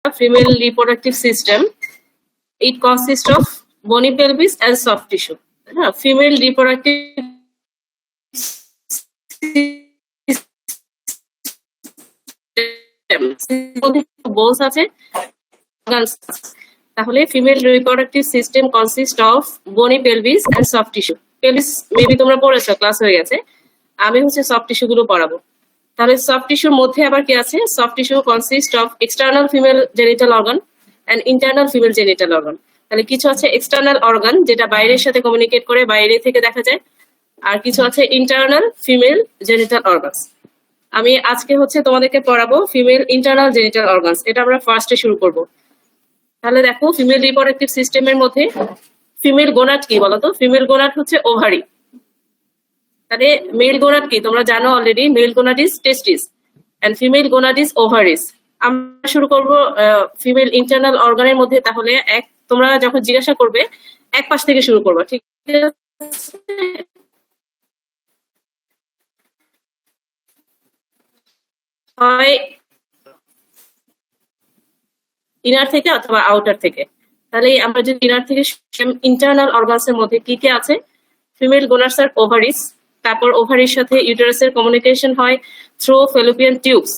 female reproductive system. It consists of bony pelvis and soft tissue. Female reproductive bones আছে, তাহলে female reproductive system consist of bony pelvis and soft tissue. Pelvis maybe তোমরা পড়েছো, class হয়ে গেছে। আমি হচ্ছে soft tissue গুলো পড়াবো। তাহলে সফট টিস্যুর মধ্যে আবার কি আছে? Soft tissue consist of external female genital organ and internal female genital organ. তাহলে কিছু আছে এক্সটার্নাল অর্গান যেটা বাইরের সাথে কমিউনিকেট করে, বাইরে থেকে দেখা যায়, আর কিছু আছে ইন্টারনাল ফিমেল জেনিটাল অর্গানস। আমি আজকে হচ্ছে তোমাদেরকে পড়াবো ফিমেল ইন্টারনাল জেনিটাল অর্গানস। এটা আমরা ফার্স্টে শুরু করব। তাহলে দেখো, ফিমেল রিপ্রোডাক্টিভ সিস্টেমের মধ্যে ফিমেল গোনাড কি বলতো? ফিমেল গোনাড হচ্ছে ওভারি। তাহলে মেল গোনাড কি তোমরা জানো already, male gonad is testis and female gonad is ovaries. আমরা শুরু করব ফিমেল ইন্টারনাল অর্গানের মধ্যে। তাহলে তোমরা যখন জিজ্ঞাসা করবে এক পাশ থেকে শুরু করবা, ঠিক আছে? হয় ইনার থেকে অথবা আউটার থেকে। তাহলে আমরা যদি ইনার থেকে, ইন্টারনাল অর্গানস এর মধ্যে কি কি আছে? ফিমেল গোনাডস আর ওভারিস, তারপর ওভারির সাথে ইউটেরাসের কমিউনিকেশন হয় থ্রু ফেলোপিয়ান টিউবস।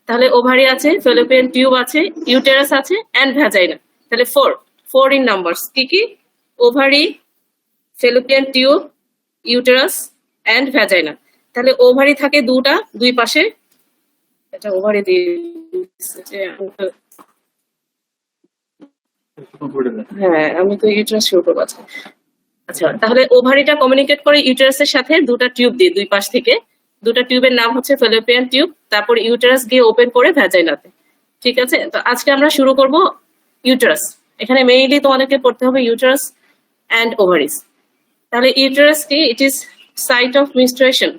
তাহলে ওভারি আছে, ফেলোপিয়ান টিউব আছে, ইউটেরাস আছে এন্ড ভ্যাজাইনা। তাহলে ফোর ইন নাম্বারস। কি কি? Ovary, fallopian tube, uterus and vagina. তাহলে ওভারি থাকে দুটা, দুই পাশে। এটা ওভারি দিয়ে, হ্যাঁ আমি তো ইউটেরাস শুরু করবো। আচ্ছা, তাহলে ওভারিটা কমিউনিকেট করে ইউটেরাসের সাথে দুটা টিউব দিয়ে, দুই পাশ থেকে। দুটা টিউবের নাম হচ্ছে ফেলোপিয়ান টিউব। তারপর ইউটেরাস গিয়ে ওপেন করে ভ্যাজাইনাতে। ঠিক আছে? তো আজকে আমরা শুরু করব ইউটেরাস। এখানে মেইনলি তোমাদেরকে পড়তে হবে ইউটেরাস এন্ড ওভারিস। তাহলে ইউটেরাস কি? It is site of menstruation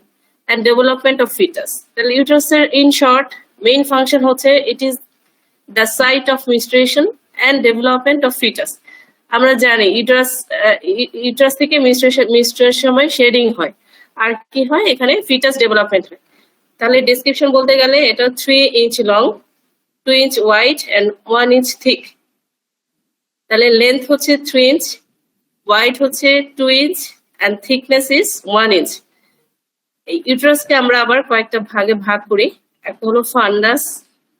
and development of fetus. তাহলে ইউটেরাসের ইন শর্ট মেইন ফাংশন হচ্ছে it is the site of menstruation and development of fetus. আমরা জানি ইউটেরাস থেকে মেনস্ট্রুয়েশন সময় শেডিং হয়, আর কি হয়? এখানে ফিটাস ডেভেলপমেন্ট হয়। তাহলে ডেসক্রিপশন বলতে গেলে এটা 3 inch long, 2 inch wide and 1 inch thick. তাহলে লেন্থ হচ্ছে 3 ইঞ্চ, ওয়াইড হচ্ছে 2 inch and thickness is 1 inch. এই ইউটেরাসকে আমরা আবার কয়েকটা ভাগে ভাগ করি। একটা হলো ফান্ডাস,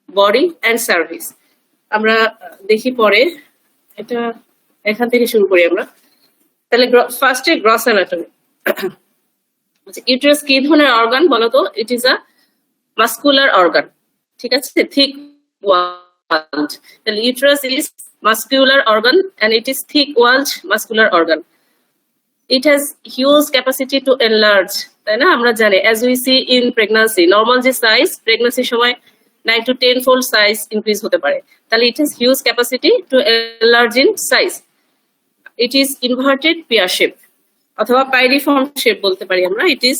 বডি এন্ড সার্ভিক্স। আমরা দেখি পরে, এটা এখান থেকে শুরু করি আমরা। তাহলে ফার্স্টে গ্রস অ্যানাটমি। ইউটেরাস কি ধরনের অর্গান বলতো? It is a muscular organ. ঠিক আছে? Thick walled. তাহলে uterus is muscular organ and it is thick walled muscular organ. It has huge capacity to enlarge. তাই না? আমরা জানি as we see in pregnancy, normal যে size, প্রেগন্যান্সির সময় 9 to 10 fold সাইজ ইনক্রিজ হতে পারে। তাহলে it has huge capacity to enlarge in size. It is inverted pear shape অথবা পাইরিফর্ম শেপ বলতে পারি আমরা। It is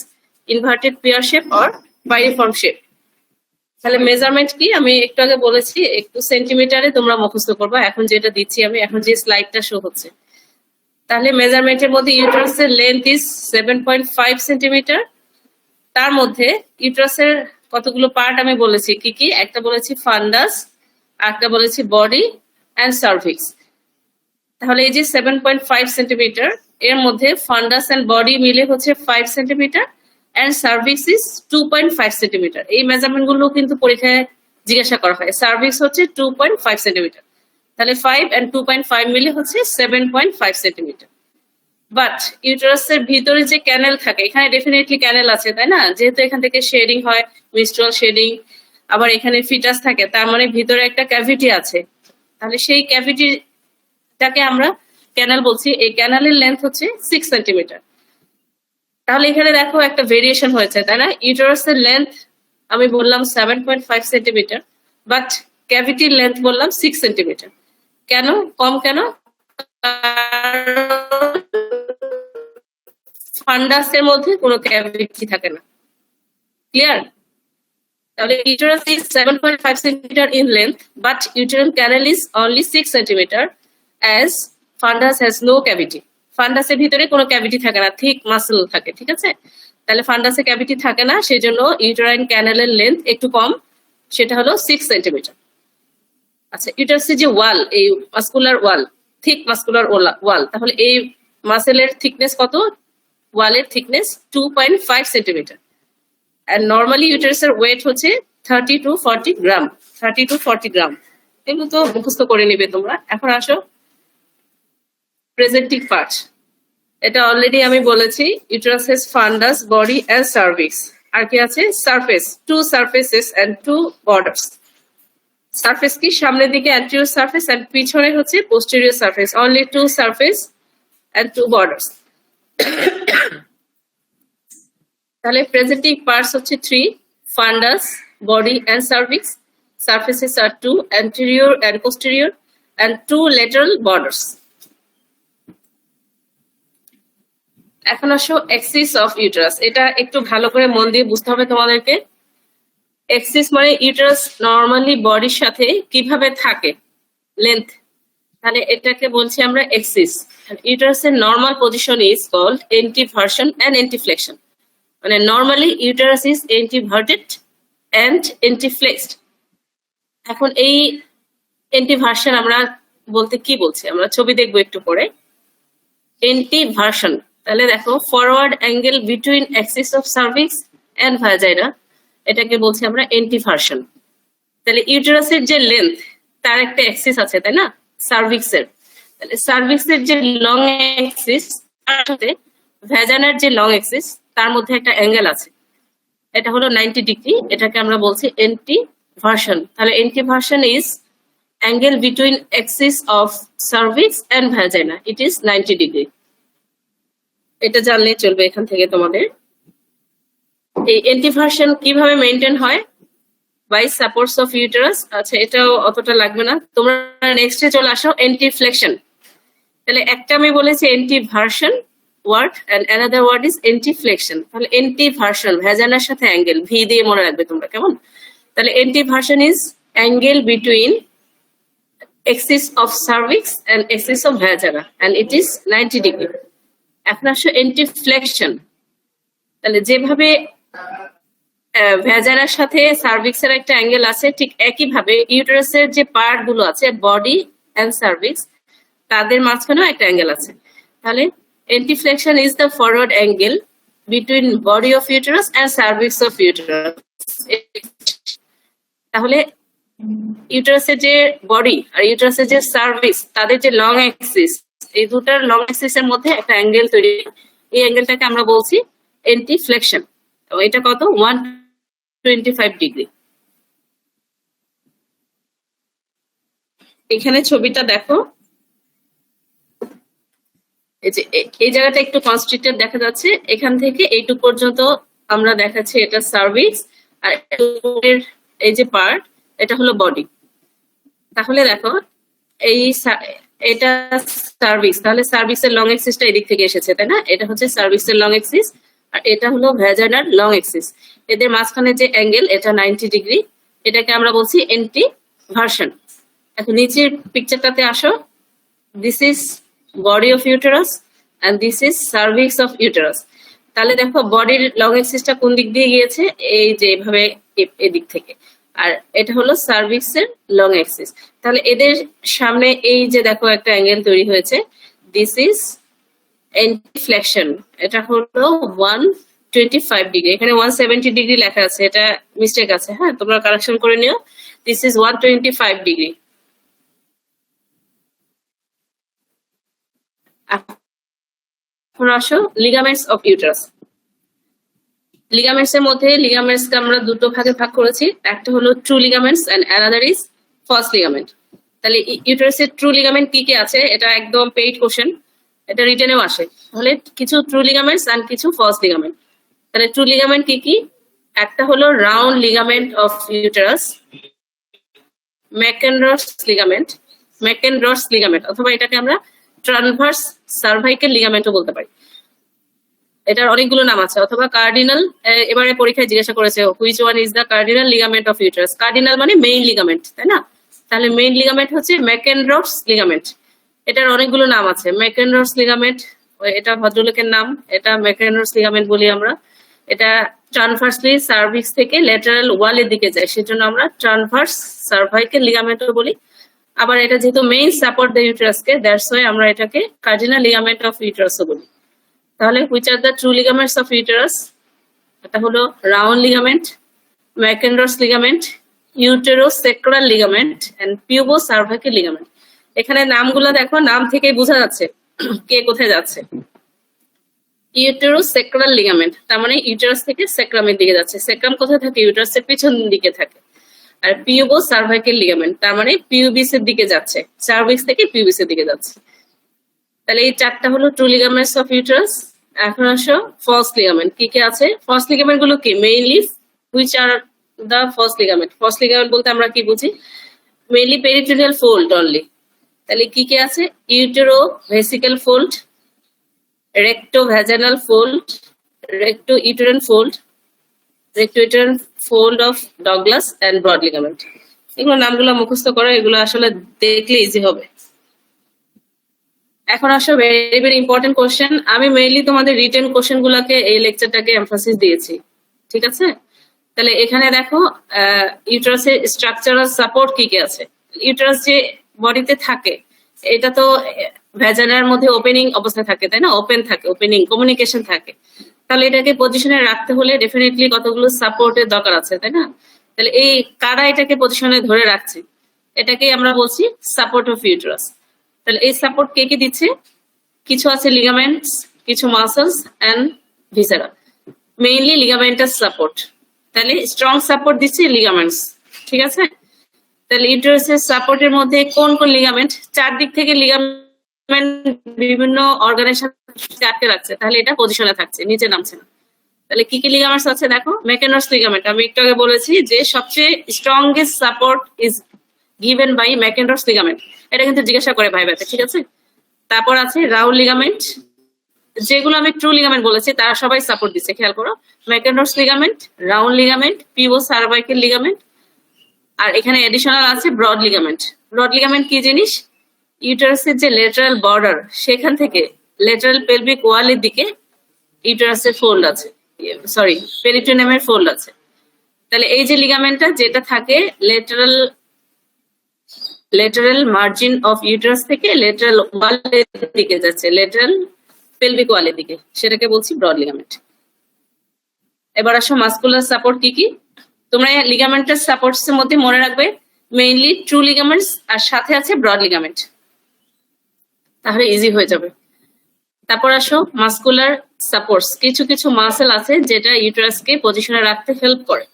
inverted pear shape or pyriform shape. তাহলে মেজারমেন্ট কি? আমি একটু আগে বলেছি, একটু সেন্টিমিটারে তোমরা মুখস্থ করবা। এখন যেটা দিচ্ছি আমি, এখন যে স্লাইডটা শো হচ্ছে। তাহলে মেজারমেন্টের মধ্যে ইউটেরাসের লেন্থ ইজ 7.5 সেন্টিমিটার। তার মধ্যে ইউটেরাসের কতগুলো পার্ট আমি বলেছি, কি কি? একটা বলেছি ফান্ডাস, একটা বলেছি বডি এন্ড সার্ভিক্স। তাহলে এই যে 7.5 সেন্টিমিটার, এর মধ্যে ফান্ডাস এন্ড বডি মিলে হচ্ছে 5 centimetre and cervix is 2.5 centimetre. এই মেজারমেন্ট গুলো কিন্তু পরীক্ষায় জিজ্ঞাসা করা হয়। সার্ভিক্স হচ্ছে 2.5 সেন্টিমিটার। তাহলে 5 and 2.5 মিলে হচ্ছে 7.5 সেন্টিমিটার। বাট ইউটেরাসের ভিতরে যে ক্যানেল থাকে, এখানে ডেফিনেটলি ক্যানেল আছে, তাই না? যেহেতু এখান থেকে শেডিং হয়, মেনস্ট্রুয়াল শেডিং, আবার এখানে ফিটাস থাকে, তার মানে ভিতরে একটা ক্যাভিটি আছে। তাহলে সেই ক্যাভিটিটাকে আমরা ক্যানেল বলছি। এই ক্যানেলের লেন্থ হচ্ছে 6 সেন্টিমিটার। তাহলে এখানে দেখো একটা ভেরিয়েশন হয়েছে, তাই না? ইউটেরাসের লেন্থ আমি বললাম 7.5 সেন্টিমিটার, বাট ক্যাভিটির লেন্থ বললাম 6 সেন্টিমিটার। কেন কম? কেন? ফান্ডাসের মধ্যে কোনো ক্যাভিটি থাকে না। ক্লিয়ার? তাহলে uterus is 7.5 centimeter in length, but uterine canal is only 6 centimeter as fundus has no cavity. ফান্ডাসের ভিতরে কোনো ক্যাভিটি থাকে না, থিক মাসল থাকে। ঠিক আছে? তাহলে ফান্ডাসে ক্যাভিটি থাকে না, সেজন্য ইউটেরাইন ক্যানালের লেন্থ একটু কম, সেটা হলো 6 সেন্টিমিটার। আচ্ছা, ইউটারাসের যে ওয়াল, এই মাসকুলার ওয়াল, থিক মাসকুলার ওয়াল, তাহলে এই মাসেলের থিকনেস কত? ওয়ালের থিকনেস 2.5 সেন্টিমিটার। আর নর্মালি ইউটারাসের ওয়েট হচ্ছে 30 to 40 গ্রাম। 30 to 40 গ্রাম, এগুলো তো মুখস্থ করে নিবে তোমরা। এখন আসো প্রেজেন্টিং পার্ট। এটা অলরেডি আমি বলেছি, uteruses fundus, body and cervix. আর কি আছে? Surface, 2 surfaces and 2 borders. Surface কি? সামনের দিকে অ্যান্টেরিয়র সারফেস এন্ড পিছনে হচ্ছে posterior surface. Only 2 surface and 2 borders. তাহলে প্রেজেন্টিং পার্টস হচ্ছে 3: fundus, body and cervix. Surfaces আর 2: anterior and posterior, and 2 lateral borders. এখন আসো এক্সিস অফ ইউটারাস। এটা একটু ভালো করে মন দিয়ে বুঝতে হবে তোমাদেরকে। এক্সিস মানে ইউটারাস নর্মালি বডির সাথে কিভাবে থাকে, লেন্থ, তাহলে এটাকে বলছি আমরা এক্সিস। ইউটারাসের normal position is called anteversion and anteflexion. মানে normally uterus is anteverted and anteflexed. এখন এই এন্টিভার্সন আমরা বলতে কি বলছি, আমরা ছবি দেখবো একটু পরে। এন্টিভার্সন, তাহলে দেখো forward angle between axis of cervix and vagina, এটাকে বলছি আমরা এন্টিভার্সন। তাহলে ইউটারাসের যে লেন্থ, তার একটা অ্যাক্সিস আছে, তাই না, সার্ভিক্সের। তাহলে সার্ভিক্সের যে লং অ্যাক্সিস তার সাথে ভ্যাজানার যে লং অ্যাক্সিস, তার মধ্যে একটা অ্যাঙ্গেল আছে, এটা হলো 90 ডিগ্রি। এটাকে আমরা বলছি এন্টিভার্সন। তাহলে anteversion is angle between axis of cervix and vagina, it is 90 degree. এটা জানলে চলবে এখান থেকে তোমাদের। এই এন্টিভার্সন কিভাবে মেনটেন হয়? By supports of uterus. আচ্ছা, এটাও অতটা লাগবে না, তোমরা নেক্সটে চলে আসো এন্টিফ্লেকশন। তাহলে একটা আমি বলেছি anteversion word, and another word is anteflexion. তাহলে এন্টিভার্সন ভ্যাজানার সাথে অ্যাঙ্গেল, ভি দিয়ে মনে রাখবে তোমরা, কেমন? তাহলে anteversion is angle between axis of cervix and axis of vagina, and it is 90 degree. এখন আসো এন্টিফ্লেকশন। তাহলে যেভাবে ভ্যাজানার সাথে সার্ভিক্সের একটা অ্যাঙ্গেল আছে, ঠিক একইভাবে ইউটারাসের যে পার্ট গুলো আছে, বডি এন্ড সার্ভিক্স, তাদের মাঝখানেও একটা অ্যাঙ্গেল আছে। তাহলে anteflexion is the forward angle between body of uterus and cervix of uterus. তাহলে ইউটারাসের যে বডি আর ইউটারাসের যে সার্ভিক্স, তাদের যে লং অ্যাক্সিস, এই দুটার লং অ্যাক্সিসের মধ্যে একটা অ্যাঙ্গেল তৈরি, এই অ্যাঙ্গেলটাকে আমরা বলছি এন্টিফ্লেকশন। এটা কত? 125 ডিগ্রি। এখানে ছবিটা দেখো, এই জায়গাটা একটু কনস্ট্রিক্টেড দেখা যাচ্ছে, এখান থেকে এইটুক পর্যন্ত আমরা দেখাচ্ছি এটা সার্ভিক্স, আর এই যে পার্ট, এটা হলো বডি। তাহলে দেখো এটা সার্ভিক্স, তাহলে সার্ভিক্সের লং এক্সিসটা এদিক থেকে এসেছে, তাই না? এটা হচ্ছে সার্ভিক্সের লং এক্সিস, আর এটা হলো ভ্যাজানার লং এক্সিস। এদের মাঝখানে যে অ্যাঙ্গেল, এটা 90 ডিগ্রি। এটাকে আমরা বলছি এন্টিভার্সন। এখন নিচের পিকচারটাতে আসো, this is body of uterus and this is cervix of uterus. তাহলে দেখো বডির লং এক্সিসটা কোন দিক দিয়ে গিয়েছে? এই যে এভাবে, এদিক থেকে। আর এটা হলো সার্ভিক্সের লং এক্সিস। তাহলে এদের সামনে এই যে দেখো একটা অ্যাঙ্গেল তৈরি হয়েছে, দিস ইজ এন্টিফ্লেকশন। এটা হলো 125 ডিগ্রি। এখানে 170 ডিগ্রি লেখা আছে, এটা মিস্টেক আছে, হ্যাঁ, তোমরা কারেকশন করে নিও। This is 125 degree. এখন আসো লিগামেন্টস অফ ইউটারাস। লিগামেন্টস এর মধ্যে লিগামেন্টসকে আমরা দুটো ভাগে ভাগ করেছি, একটা হলো true ligaments and another is false ligament. তাহলে ইউটারাসের ট্রু লিগামেন্ট কি কি আছে? এটা একদম পেইড কোশ্চেন, এটা রিটেনেও আসে। তাহলে কিছু ট্রু লিগামেন্টস এন্ড কিছু ফলস লিগামেন্ট। তাহলে ট্রু লিগামেন্ট কি কি? একটা হলো round ligament of uterus, Mackenrodt's ligament, Mackenrodt's ligament, অথবা এটাকে আমরা ট্রানভার্স সার্ভাইকেল লিগামেন্টও বলতে পারি। এটার অনেকগুলো নাম আছে। অথবা কার্ডিনাল, এবারে পরীক্ষায় জিজ্ঞাসা করেছে which one is the cardinal ligament of uterus. Cardinal মানে মেইন লিগামেন্ট, তাই না? তাহলে মেইন লিগামেন্ট হচ্ছে ম্যাকেনরস লিগামেন্ট। এটার অনেকগুলো নাম আছে। ম্যাকেনরস লিগামেন্ট, এটা ভদ্রলোকের নাম, এটা ম্যাকেনরস লিগামেন্ট বলি আমরা। এটা ট্রানভার্সলি সার্ভিক্স থেকে ল্যাটারাল ওয়ালের দিকে যায়, সেজন্য আমরা ট্রানভার্স সার্ভাইকেল লিগামেন্টও বলি। আবার এটা যেহেতু মেইন সাপোর্ট দ্য ইউটেরাসকে, দ্যাটস ওয়াই আমরা এটাকে কার্ডিনাল লিগামেন্ট অফ ইউটেরাসও বলি। তাহলে which are the true ligaments of uterus? এটা হলো round ligament, Mackenrodt's ligament, uterosacral ligament and pubocervical ligament. এখানে নামগুলো দেখো, নাম থেকেই বোঝা যাচ্ছে কে কোথায় যাচ্ছে। ইউটেরোসেক্রাল লিগামেন্ট তার মানে ইউটেরাস থেকে সেক্রামের দিকে যাচ্ছে। সেক্রাম কোথায় থাকে? ইউটেরাসের পিছন দিকে থাকে। আর পিউবো-সার্ভাইকাল লিগামেন্ট তার মানে পিউবিস এর দিকে যাচ্ছে, সার্ভিক্স থেকে পিউবিস এর দিকে যাচ্ছে। তাহলে এই চারটা হলো ট্রু লিগামেন্টস অফ ইউটেরাস। এখন আসো ফলস লিগামেন্ট। কি কি আছে? ফলস লিগামেন্ট গুলো কি? Mainly which are the false ligament? False ligament বলতে আমরা কি বুঝি? Mainly peritoneal fold only. তাহলে কি কি আছে? Uterovesical fold, rectovaginal fold, rectouterine fold, rectouterine fold of Douglas and broad ligament. এগুলো নামগুলো মুখস্থ করো, এগুলো আসলে দেখলে ইজি হবে। এখন আসো ভেরি ভেরি ইম্পর্টেন্ট কোশ্চেন। আমি মেইনলি তোমাদের রিটেন কোশ্চেন গুলাকে এই লেকচারটাকে এমফাসিস দিয়েছি, ঠিক আছে? তাহলে এখানে দেখো ইউটেরাসের স্ট্রাকচারাল সাপোর্ট কি কি আছে। ইউটেরাস যে বডিতে থাকে এটা তো ভ্যাজানার মধ্যে ওপেনিং অবস্থায় থাকে, তাই না? ওপেন থাকে, ওপেনিং কমিউনিকেশন থাকে। তাহলে এটাকে পজিশনে রাখতে হলে ডেফিনেটলি কতগুলো সাপোর্টের দরকার আছে, তাই না? তাহলে এই কারা এটাকে পজিশনে ধরে রাখছে, এটাকে আমরা বলছি সাপোর্ট অফ ইউটেরাস। তাহলে এই সাপোর্ট কে কে দিচ্ছে? কিছু আছে লিগামেন্টস, কিছু muscles and viscera. Mainly ligamentous support. তাহলে স্ট্রং সাপোর্ট দিচ্ছে লিগামেন্টস, ঠিক আছে? তাহলে ইউটেরাসের সাপোর্টের মধ্যে কোন কোন লিগামেন্ট? চারদিক থেকে লিগামেন্ট বিভিন্ন অর্গানের সাথে আটকে রাখছে, তাহলে এটা পজিশনে থাকছে, নিচে নামছে না। তাহলে কি কি লিগামেন্টস আছে দেখো। মেকেনার্স লিগামেন্ট, আমি একটু আগে বলেছি যে সবচেয়ে strongest support is given by Mackenrodt's ligament. এটা কিন্তু জিজ্ঞাসা করে ভাইভাতে, ঠিক আছে? তারপর আছে রাউন্ড লিগামেন্ট, যেগুলো আমি ট্রু লিগামেন্ট বলেছি তারা সবাই সাপোর্ট দিচ্ছে, খেয়াল করো। মেকেনার্স লিগামেন্ট, রাউন্ড লিগামেন্ট, পিউবো-সার্ভাইকাল লিগামেন্ট, আর এখানে এডিশনাল আছে ব্রড লিগামেন্ট। ব্রড লিগামেন্ট কি জিনিস? ইউটেরাসের যে লেটারাল বর্ডার সেখান থেকে লেটারাল পেলভিক ওয়ালের দিকে ইউটেরাসের ফোল্ড আছে, সরি পেরিটোনিয়ামের ফোল্ড আছে। তাহলে এই যে লিগামেন্টটা যেটা থাকে লেটারাল মার্জিন অফ ইউটেরাস থেকে লেটারাল ওয়ালের দিকে যাচ্ছে, লেটারাল পেলভিক ওয়ালের দিকে, সেটাকে বলছি ব্রড লিগামেন্ট। এবার আসো মাসকুলার সাপোর্ট কি কি। তোমরা লিগামেন্টাস সাপোর্টস এর মধ্যে মনে রাখবে মেইনলি ট্রু লিগামেন্টস আর সাথে আছে ব্রড লিগামেন্ট, তাহলে ইজি হয়ে যাবে। তারপর আসো মাসকুলার সাপোর্টস। কিছু কিছু মাসেল আছে যেটা ইউটেরাসকে পজিশনে রাখতে হেল্প করে।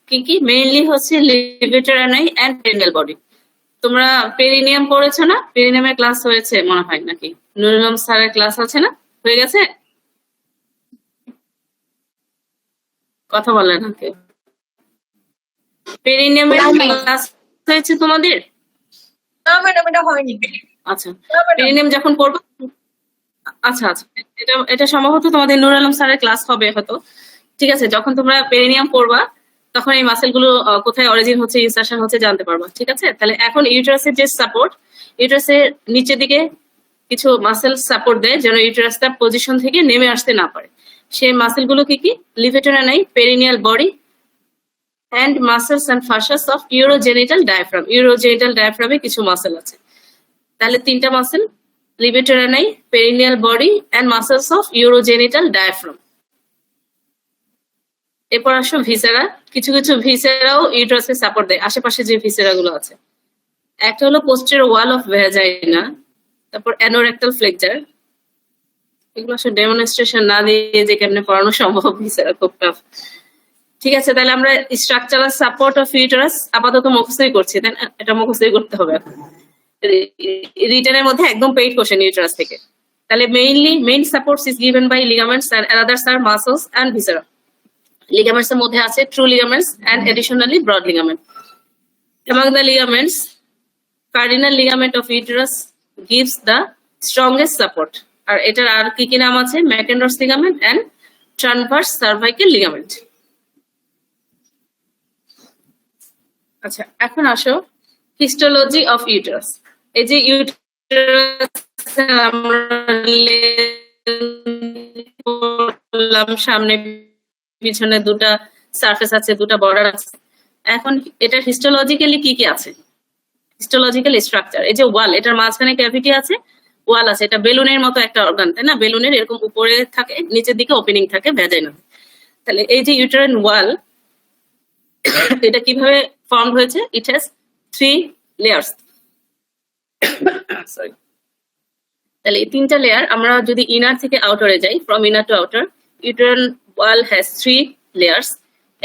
কি কি? মেইনলি হচ্ছে লিভেটর অ্যানাই এন্ড পেরিনিয়াল বডি। তোমরা পেরিনিয়াম পড়েছো না? পেরিনিয়ামের ক্লাস হয়েছে মনে হয় নাকি? নুরুল আলম স্যারের ক্লাস আছে না? হয়ে গেছে? কথা বলে না কেউ। পেরিনিয়ামের ক্লাস হয়েছে তোমাদের? না ম্যাডাম, এটা হয়নি। আচ্ছা, পেরিনিয়াম যখন পড়বো, আচ্ছা আচ্ছা, এটা সম্ভবত তোমাদের নুরুল আলম স্যারের ক্লাস হবে হয়তো, ঠিক আছে? যখন তোমরা পেরিনিয়াম পড়বা তখন এই মাসেল গুলো কোথায় অরিজিন হচ্ছে, ইনসারশন হচ্ছে জানতে পারবা, ঠিক আছে? তাহলে এখন ইউটেরাসের যে সাপোর্ট, ইউটেরাসের নিচের দিকে কিছু মাসেল সাপোর্ট দেয় যেন ইউটেরাস তার পজিশন থেকে নেমে আসতে না পারে। সেই মাসেল গুলো কি কি? Levator ani, perineal body and muscles and fascias of urogenital diaphragm. Urogenital diaphragm এ কিছু মাসেল আছে। তাহলে তিনটা মাসেল, levator ani, perineal body and muscles of urogenital diaphragm। এরপর আসো ভিসেরা। কিছু কিছু ভিসেরাও ইউটেরাসে সাপোর্ট দেয়, আশেপাশে যে ভিসেরা গুলো আছে। একটা হলো পোস্টেরিয়র ওয়াল অফ ভ্যাজাইনা, তারপর অ্যানোরেক্টাল ফ্লেক্সার। এগুলো আসলে ডেমনস্ট্রেশন না দিয়ে যে কেমনে পড়ানো সম্ভব, ভিসেরা খুব টাফ, ঠিক আছে? তাহলে আমরা স্ট্রাকচারাল সাপোর্ট অফ ইউটেরাস আপাতত মুখস্থই করছি, তাই না? এটা মুখস্থই করতে হবে এখন। রিটেনের মধ্যে একদম পেইড কোশ্চেন ইউটেরাস থেকে। তাহলে main supports is given by ligaments and others are muscles and viscera. Ligaments এর মধ্যে আছে true ligaments and additionally broad ligament. Among the ligaments, cardinal ligament of uterus gives the strongest support. আর এটার আর কি কি নাম আছে? Mackenrodt's ligament and transverse cervical ligament. আচ্ছা, এখন আসো হিস্টোলজি অফ ইউটেরাস। এই যে ইউটেরাস সামনে পিছনে দুটা সারফেস আছে, দুটা বর্ডার আছে। এখন এটার হিস্টোলজিক্যালি কি কি আছে? Histological structure. এই যে ওয়াল, এটার মাঝখানে ক্যাভিটি আছে, ওয়াল আছে, এটা বেলুনের মতো একটা অর্গান, তাই না? বেলুনের এরকম উপরে থাকে, নিচের দিকে ওপেনিং থাকে, ভ্যাজাইনা। তাহলে এই যে ইউটেরাইন ওয়াল, এটা কিভাবে ফর্ম হয়েছে? It has 3 layers. সরি। তাহলে এই 3টা লেয়ার, আমরা যদি ইনার থেকে আউটারে যাই, from inner to outer, uterine wall has 3 layers: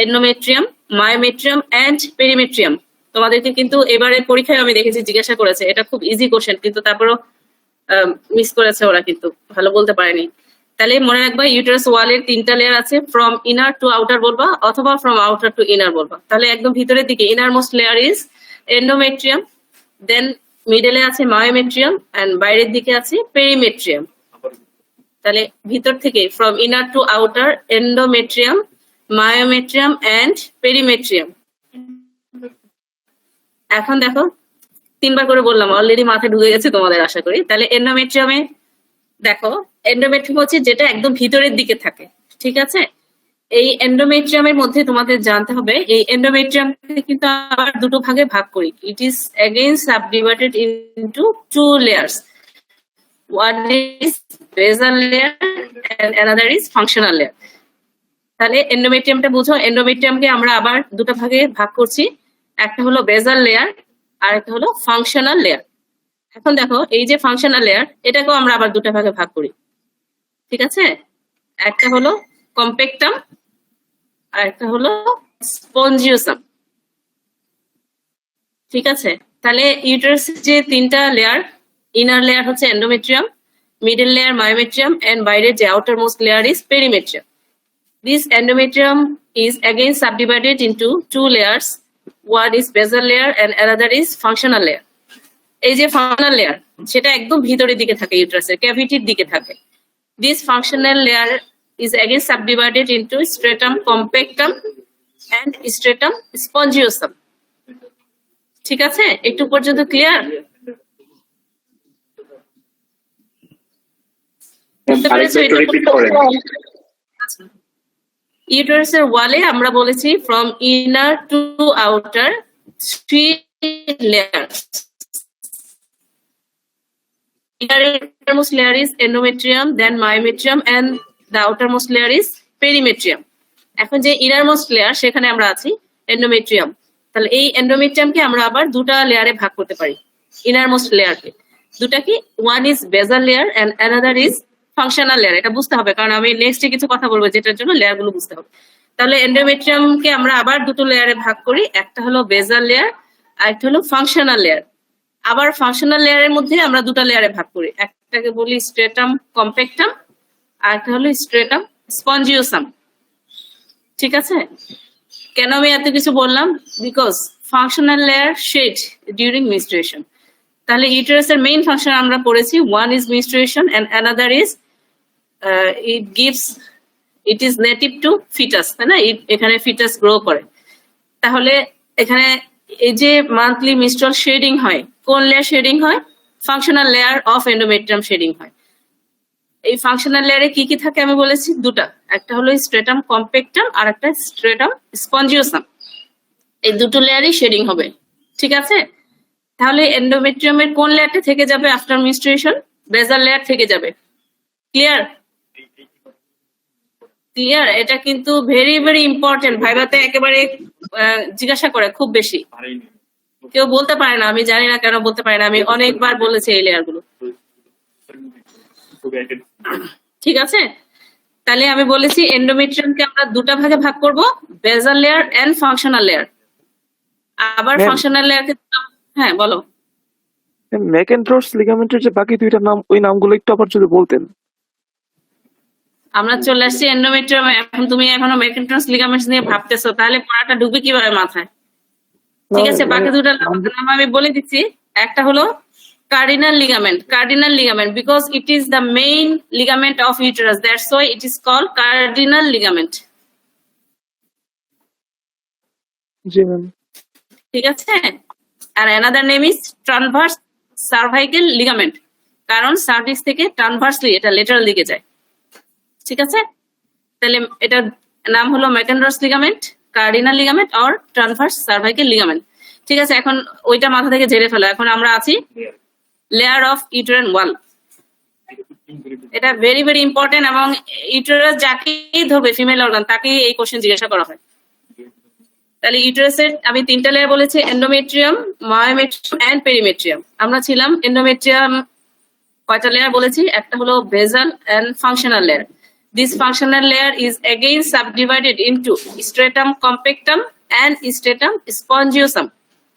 endometrium, myometrium and perimetrium. তোমাদেরকে কিন্তু এবারে পরীক্ষায় আমি দেখেছি জিজ্ঞাসা করেছে, এটা খুব ইজি কোশ্চেন, কিন্তু তারপরও মিস করেছে ওরা, কিন্তু ভালো বলতে পারেনি। তাহলে মনে রাখবা, ইউটেরাস ওয়ালের 3টা লেয়ার আছে, ফ্রম ইনার টু আউটার বলবা অথবা ফ্রম আউটার টু ইনার বলবা। তাহলে একদম ভিতরের দিকে innermost layer is endometrium, then মিডলে আছে মায়োমেট্রিয়াম এন্ড বাইরের দিকে আছে পেরিমেট্রিয়াম। তাহলে ভিতর থেকে from inner to outer, endometrium, myometrium and perimetrium. এখন দেখো, 3বার করে বললাম, অলরেডি মাথায় ঢুকে গেছে তোমাদের আশা করি। তাহলে এন্ডোমেট্রিয়ামে দেখো, এন্ডোমেট্রিয়াম হচ্ছে যেটা একদম ভিতরের দিকে থাকে, ঠিক আছে? এই এন্ডোমেট্রিয়ামের মধ্যে তোমাদের জানতে হবে, এই এন্ডোমেট্রিয়ামকে কিন্তু আবার দুটো ভাগে ভাগ করি। It is again subdivided into 2 layers. One is basal layer and another is functional layer. তাহলে এন্ডোমেট্রিয়ামটা বুঝো, এন্ডোমেট্রিয়ামকে আমরা আবার দুটো ভাগে ভাগ করছি, একটা হলো বেসাল লেয়ার আর একটা হলো ফাংশনাল লেয়ার। এখন দেখো, এই যে ফাংশনাল লেয়ার, এটাকেও আমরা আবার দুটো ভাগে ভাগ করি, ঠিক আছে? একটা হলো কম্পেক্টাম আর একটা হলো স্পঞ্জিওসাম, ঠিক আছে? তাহলে ইউটেরাসের যে 3টা লেয়ার, ইনার লেয়ার হচ্ছে endometrium, middle layer myometrium and বাইরের যে outermost layer is perimetrium. This endometrium is again subdivided into 2 layers. One is basal layer and another is functional layer. এই যে ফাংশনাল লেয়ার, সেটা একদম ভিতরের দিকে থাকে, ইউটেরাসের ক্যাভিটির দিকে থাকে। This functional layer is again subdivided into stratum compactum and stratum spongiosum. ঠিক আছে? একটু পর্যন্ত ক্লিয়ার? ইউটেরাসের ওয়ালে আমরা বলেছি from inner to outer 3 layers. Innermost layer is endometrium, then myometrium and the outermost layer is perimetrium. এখন যে innermost layer, সেখানে আমরা আছি endometrium। তাহলে এই endometriumকে আমরা আবার দুটো লেয়ারে ভাগ করতে পারি, innermost লেয়ারকে। দুটা কি? one is basal layer and another is functional layer। এটা বুঝতে হবে, কারণ আমি নেক্সটে কিছু কথা বলবো যেটার জন্য লেয়ারগুলো বুঝতে হবে। তাহলে endometriumকে আমরা আবার দুটো লেয়ারে ভাগ করি, একটা হলো basal layer আর একটা হলো functional layer। আবার ফাংশনাল লেয়ারের মধ্যে আমরা দুটো লেয়ারে ভাগ করি, একটাকে বলি স্ট্রেটাম কম্প্যাক্টাম আর একটা হলো স্ট্রেটাম স্পঞ্জিওসাম, ঠিক আছে? কেন আমি এত কিছু বললাম? Because functional layer shed during menstruation. তাহলে ইউটেরাসের মেইন ফাংশন আমরা পড়েছি, one is menstruation and another is it is native to fetus, তাই না? এখানে ফিটাস গ্রো করে। তাহলে এখানে এই যে মান্থলি মেনস্ট্রুয়াল শেডিং হয়, কোন লেয়ার শেডিং হয়? Functional layer of endometrium shedding হয়। এই ফাংশনাল লেয়ারে কি কি থাকে আমি বলেছি? দুটা, একটা হলো স্ট্রেটাম কম্প্যাক্টাম আর একটা স্ট্রেটাম স্পঞ্জিওসাম। এই দুটো লেয়ারই শেডিং হবে, ঠিক আছে? তাহলে এন্ডোমেট্রিয়ামের কোন লেয়ারটা থেকে যাবে আফটার মেনস্ট্রুয়েশন? বেসাল লেয়ার থেকে যাবে। ক্লিয়ার? ক্লিয়ার? এটা কিন্তু ভেরি ভেরি ইম্পর্টেন্ট, ভাইভাতে একেবারে জিজ্ঞাসা করে খুব বেশি। কেউ বলতে পারে না, আমি জানি না কেন বলতে পারে না, আমি অনেকবার বলেছি এই লেয়ার গুলো, ঠিক আছে? তাহলে আমি বলেছি এন্ডোমেট্রিয়ামকে আমরা দুটো ভাগে ভাগ করব, basal layer and functional layer. আবার ফাংশনাল লেয়ারকে, হ্যাঁ বলো। ম্যাকেন্ট্রস লিগামেন্টের যে বাকি দুইটা নাম, ওই নামগুলো একটু আবার যদি বলতেন। আমরা চলে আসছি এন্ডোমেট্রিয়াম, এখন তুমি এখনো ম্যাকেন্ট্রস লিগামেন্টস নিয়ে ভাবতেছো, তাহলে পড়াটা ঢুকবে কিভাবে মাথায়? ঠিক আছে, বাকি দুটো নাম আমি বলে দিচ্ছি। একটা হলো cardinal ligament because it is the main ligament of uterus, that's why it is called cardinal ligament, G ma'am. ঠিক আছে? আর another name is transverse cervical ligament, কারণ সার্ভিক্স থেকে ট্রান্সভার্সলি এটা লেটারাল দিকে যায়, ঠিক আছে? তাহলে এটার নাম হলো ম্যাকেন্ড্রস লিগামেন্ট, কার্ডিনাল লিগামেন্ট আর ট্রান্সভার্স সার্ভাইকাল লিগামেন্ট, ঠিক আছে, এখন ওইটা মাথা থেকে ঝেড়ে ফেলো। এখন আমরা আছি লেয়ার অফ ইউটেরাইন ওয়াল। এটা ভেরি ভেরি ইম্পর্টেন্ট, এবং ইউটেরাস যাকেই ধরবে ফিমেল অর্গান তাকেই এই কোশ্চেন জিজ্ঞাসা করা হয়। তাহলে ইউটেরাসের আমি 3টা লেয়ার বলেছি, এন্ডোমেট্রিয়াম, মায়োমেট্রিয়াম এন্ড পেরিমেট্রিয়াম। আমরা ছিলাম এন্ডোমেট্রিয়াম কয়টা লেয়ার বলেছি, একটা হলো basal and functional layer. This functional layer is again subdivided into stratum compactum and stratum spongiosum.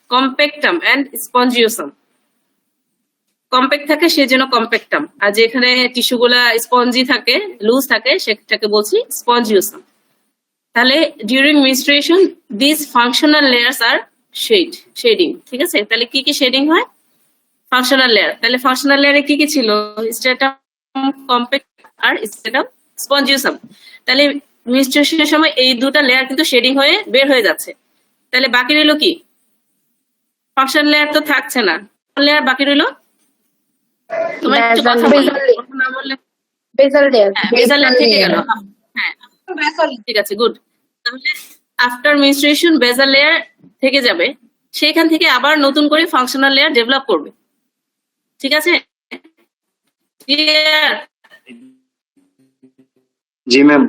Compactum and spongiosum. Compact থাকে সেজন্য কম্প্যাক্টাম, আর যেখানে টিস্যুগুলা স্পঞ্জি থাকে, লুজ থাকে, সেটাকে বলছি স্পঞ্জিওসাম। তাহলে during menstruation this functional layers are shedding. ঠিক আছে, তাহলে কি কি শেডিং হয়? Functional layer. তাহলে ফাংশনাল লেয়ারে কি কি ছিল? স্ট্রেটাম কম্প্যাক্ট আর স্ট্রেটাম স্পঞ্জিওসাম। তাহলে মেনস্ট্রুয়েশনের সময় এই দুটো লেয়ার কিন্তু শেডিং হয়ে বের হয়ে যাচ্ছে। তাহলে বাকি রইল কি? ফাংশনাল লেয়ার তো থাকছে না, লেয়ার বাকি রইল তোমার একটু কথা বলো, না বললে বেসাল লেয়ার। বেসাল লেয়ার থেকে গেল। হ্যাঁ বেসাল। ঠিক আছে, গুড। তাহলে আফটার মেনস্ট্রুয়েশন বেসাল লেয়ার থেকে যাবে, সেখান থেকে আবার নতুন করে ফাংশনাল লেয়ার ডেভেলপ করবে। ঠিক আছে, ক্লিয়ার? জি ম্যাম।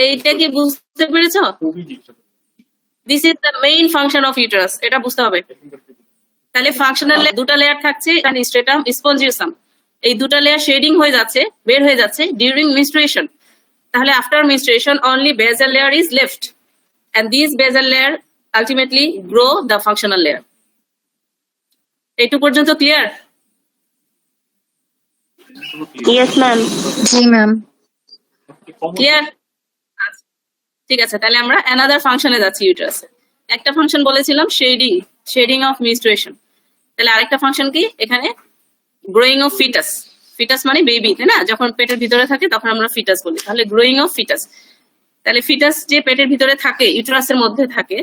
এইটা কি বুঝতে পেরেছো? This is the main function of uterus, এটা বুঝতে হবে। তাহলে ফাংশনাল দুটা লেয়ার থাকছে, স্ট্রেটাম স্পঞ্জিওসাম। এই দুটা লেয়ার শেডিং হয়ে যাচ্ছে, বের হয়ে যাচ্ছে ডিউরিং মেনস্ট্রুয়েশন। তাহলে after menstruation only basal layer is left, and this basal layer ultimately grow the functional layer. এইটুকু পর্যন্ত ক্লিয়ার? Yes, ma'am. জি ম্যাম। ক্লিয়ার? ঠিক আছে, তাহলে আমরা অ্যানাদার ফাংশনে যাচ্ছি ইউটারাসে। একটা ফাংশন বলেছিলাম শেডিং অফ মেনস্ট্রুয়েশন। তাহলে আরেকটা ফাংশন কি? এখানে গ্রোয়িং অফ ফিটাস। ফিটাস মানে বেবি, তাই না? যখন পেটের ভিতরে থাকে তখন আমরা ফিটাস বলি। তাহলে গ্রোয়িং অফ ফিটাস। তাহলে ফিটাস যে পেটের ভিতরে থাকে, ইউটারাসের মধ্যে থাকে,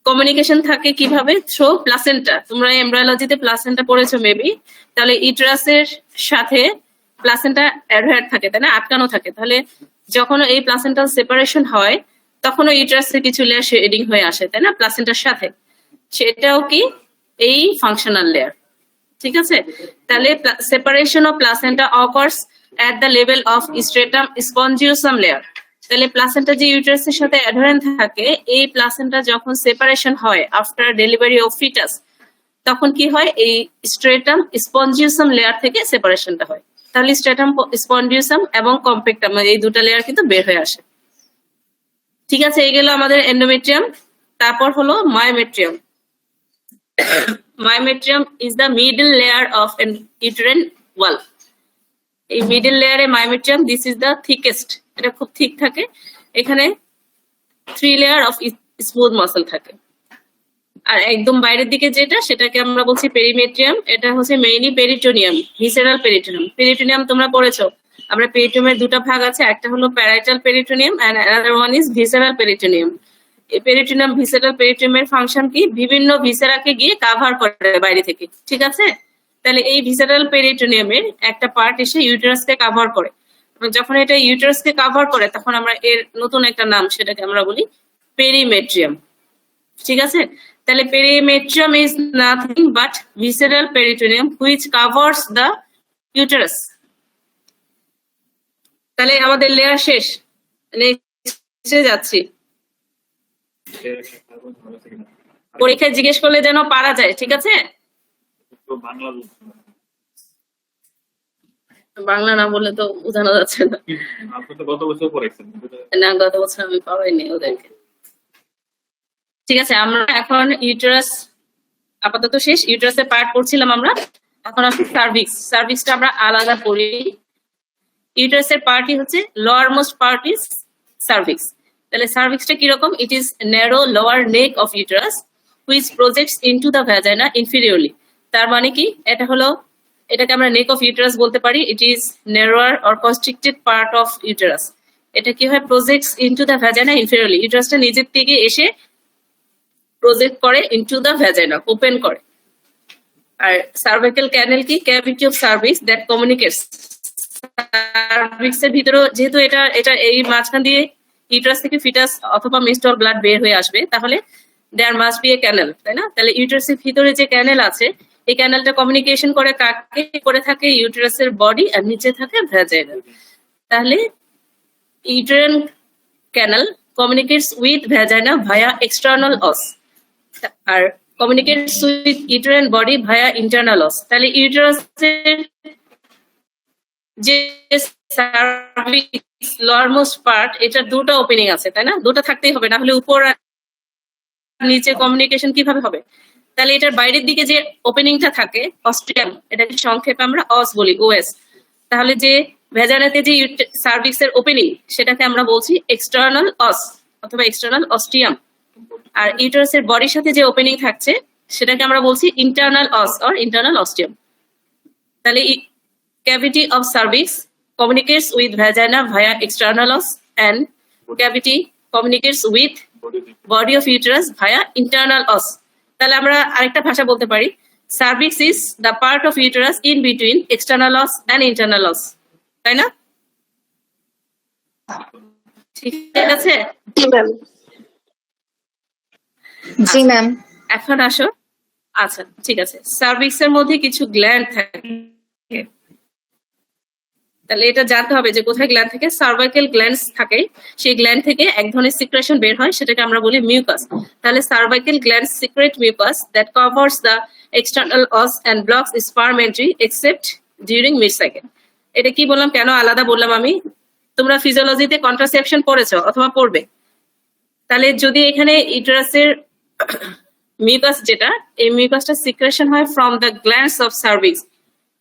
কমিউনিকেশন থাকে কিভাবে? Through placenta. তোমরা এমব্রায়োলজিতে প্লাসেন্টা পড়েছো মেবি। তাহলে ইউটারাসের সাথে প্লাসেন্টা অ্যাডহেয়ার থাকে, তাই না? আটকানো থাকে। তাহলে যখন এই প্লাসেন্টাল সেপারেশন হয় তখনও ইউটারাসের কিছু লেয়ার শেডিং হয়ে আসে, তাই না? প্লাসেন্টার সাথে, সেটাও কি এই ফাংশনাল লেয়ার। ঠিক আছে, তাহলে separation of placenta occurs at the level of stratum spongiosum layer. তাহলে প্লাসেন্টা যে ইউটারাসের সাথে অ্যাডহেরেন্ট থাকে, এই প্লাসেন্টা যখন সেপারেশন হয় আফটার ডেলিভারি অফ ফিটাস, তখন কি হয়? এই স্ট্রেটাম স্পঞ্জিওসাম লেয়ার থেকে সেপারেশনটা হয়। তাহলে স্ট্রেটাম স্পঞ্জিওসাম এবং কম্প্যাক্টাম এই দুটো লেয়ার কিন্তু বের হয়ে আসে। ঠিক আছে, এই গেল আমাদের এন্ডোমেট্রিয়াম। তারপর হলো myometrium. Myometrium is the middle layer of an uterine wall. এই মিডল লেয়ারে myometrium, this is the thickest. এটা খুব ঠিক থাকে। এখানে 3 লেয়ার অফ স্মুথ মাসল থাকে। আর একদম বাইরের দিকে যেটা, সেটাকে আমরা বলছি পেরিমেট্রিয়াম। এটা হচ্ছে mainly peritoneum, visceral peritoneum. Peritoneum তোমরা পড়েছো। আমরা পেরিটোনিয়ামের দুটো ভাগ আছে, একটা হলো parietal peritoneum and another one is visceral peritoneum. এই পেরিটোনিয়াম ভিসেরাল পেরিটোনিয়ামের ফাংশন কি? বিভিন্ন ভিসেরাকে গিয়ে কাভার করে বাইরে থেকে। ঠিক আছে, তাহলে এই ভিসেরাল পেরিটোনিয়ামের একটা পার্ট এসে ইউটেরাসকে কাভার করে, এবং যখন এটা ইউটেরাসকে কাভার করে তখন আমরা এর নতুন একটা নাম, সেটাকে আমরা বলি পেরিমেট্রিয়াম। ঠিক আছে, তাহলে perimetrium is nothing but visceral peritoneum which covers the uterus. তাহলে আমাদের লেয়ার শেষ, নেক্সটে যাচ্ছি। পরীক্ষায় জিজ্ঞেস করলে যেন পারা যায়। ঠিক আছে, বাংলা না বললে তো বোঝানো যাচ্ছে না। না, গত বছর আমি পাওয়াইনি ওদেরকে। ঠিক আছে, আমরা এখন ইউটেরাস আপাতত শেষ। ইউটেরাসের পার্ট পড়ছিলাম আমরা, এখন আসি সার্ভিক্স। সার্ভিক্সটা আমরা আলাদা পড়ি। ইউটেরাসের পার্টই হচ্ছে lowermost part is cervix. তাহলে সার্ভিক্সটা কিরকম? It is narrow lower neck of uterus which projects into the vagina inferiorly. তার মানে কি? এটা হলো, এটাকে আমরা নেক অফ ইউটেরাস বলতে পারি। It is narrower or constricted part of uterus. এটা কি হয়? Projects into the vagina inferiorly. ইউটেরাসটা নিজের থেকে এসে প্রজেক্ট করে ইনটু দ্য ভ্যাজাইনা, ওপেন করে। আর সার্ভাইকাল ক্যানেল কি? Cavity of cervix that communicates. সার্ভিক্সের ভিতরে যেহেতু এটা এই মাঝখান দিয়ে ইউটারাস থেকে ফিটাস অথবা মিস্ট অর ব্লাড বের হয়ে আসবে, তাহলে দেয়ার মাস্ট বি এ ক্যানেল, তাই না? তাহলে ইউটারাসের ভিতরে যে ক্যানেল আছে, এই ক্যানেলটা কমিউনিকেশন করে কাকে, করে থাকে ইউটারাসের বডি, আর নিচে থাকে ভ্যাজাইনা। তাহলে uterine canal communicates with vagina via external os, আর communicates with uterine body via internal os। তাহলে ইউটারাসের যে সার্ভিক্স লোয়ারমোস্ট পার্ট, এটা দুটো ওপেনিং আছে, তাই না? দুটো থাকতেই হবে, না হলে উপর নিচে কমিউনিকেশন কিভাবে হবে? তাহলে এটার বাইরের দিকে যে ওপেনিংটা থাকে অস্ট্রিয়াম, এটাকে সংক্ষেপে আমরা অস বলি, ওএস। তাহলে যে ভ্যাজানাতে যে সার্ভিক্সের ওপেনিং, সেটাকে আমরা বলছি এক্সটার্নাল অস অথবা এক্সটার্নাল অস্ট্রিয়াম। আর ইউটারাসের বডির সাথে যে ওপেনিং থাকছে, সেটাকে আমরা বলছি ইন্টারনাল অস অর ইন্টারনাল অস্ট্রিয়াম। তাহলে cavity of cervix communicates with vagina via external os, and cavity communicates with body of uterus via internal os। তাহলে আমরা আরেকটা ভাষা বলতে পারি, cervix is the part of uterus in between external os and internal os, তাই না? ঠিক আছে? জি ম্যাম। জি ম্যাম। এখন আসো, আচ্ছা ঠিক আছে, সার্ভিক্সের মধ্যে কিছু গ্ল্যান্ড থাকে, তাহলে এটা জানতে হবে যে কোথায় গ্ল্যান্ড থাকে। সার্ভাইকাল গ্ল্যান্ডস থাকে, সেই গ্ল্যান্ড থেকে এক ধরনের সিক্রেশন বের হয়, সেটাকে আমরা বলি মিউকাস। তাহলে cervical glands secrete mucus that covers the external os and blocks sperm entry except during mid cycle. এটা কি বললাম, কেন আলাদা বললাম আমি? তোমরা ফিজিওলজিতে কন্ট্রাসেপশন পড়েছো অথবা পড়বে। তাহলে যদি এখানে ইউটারাসের মিউকাস, যেটা এই মিউকাসটা সিক্রেশন হয় from the glands of cervix,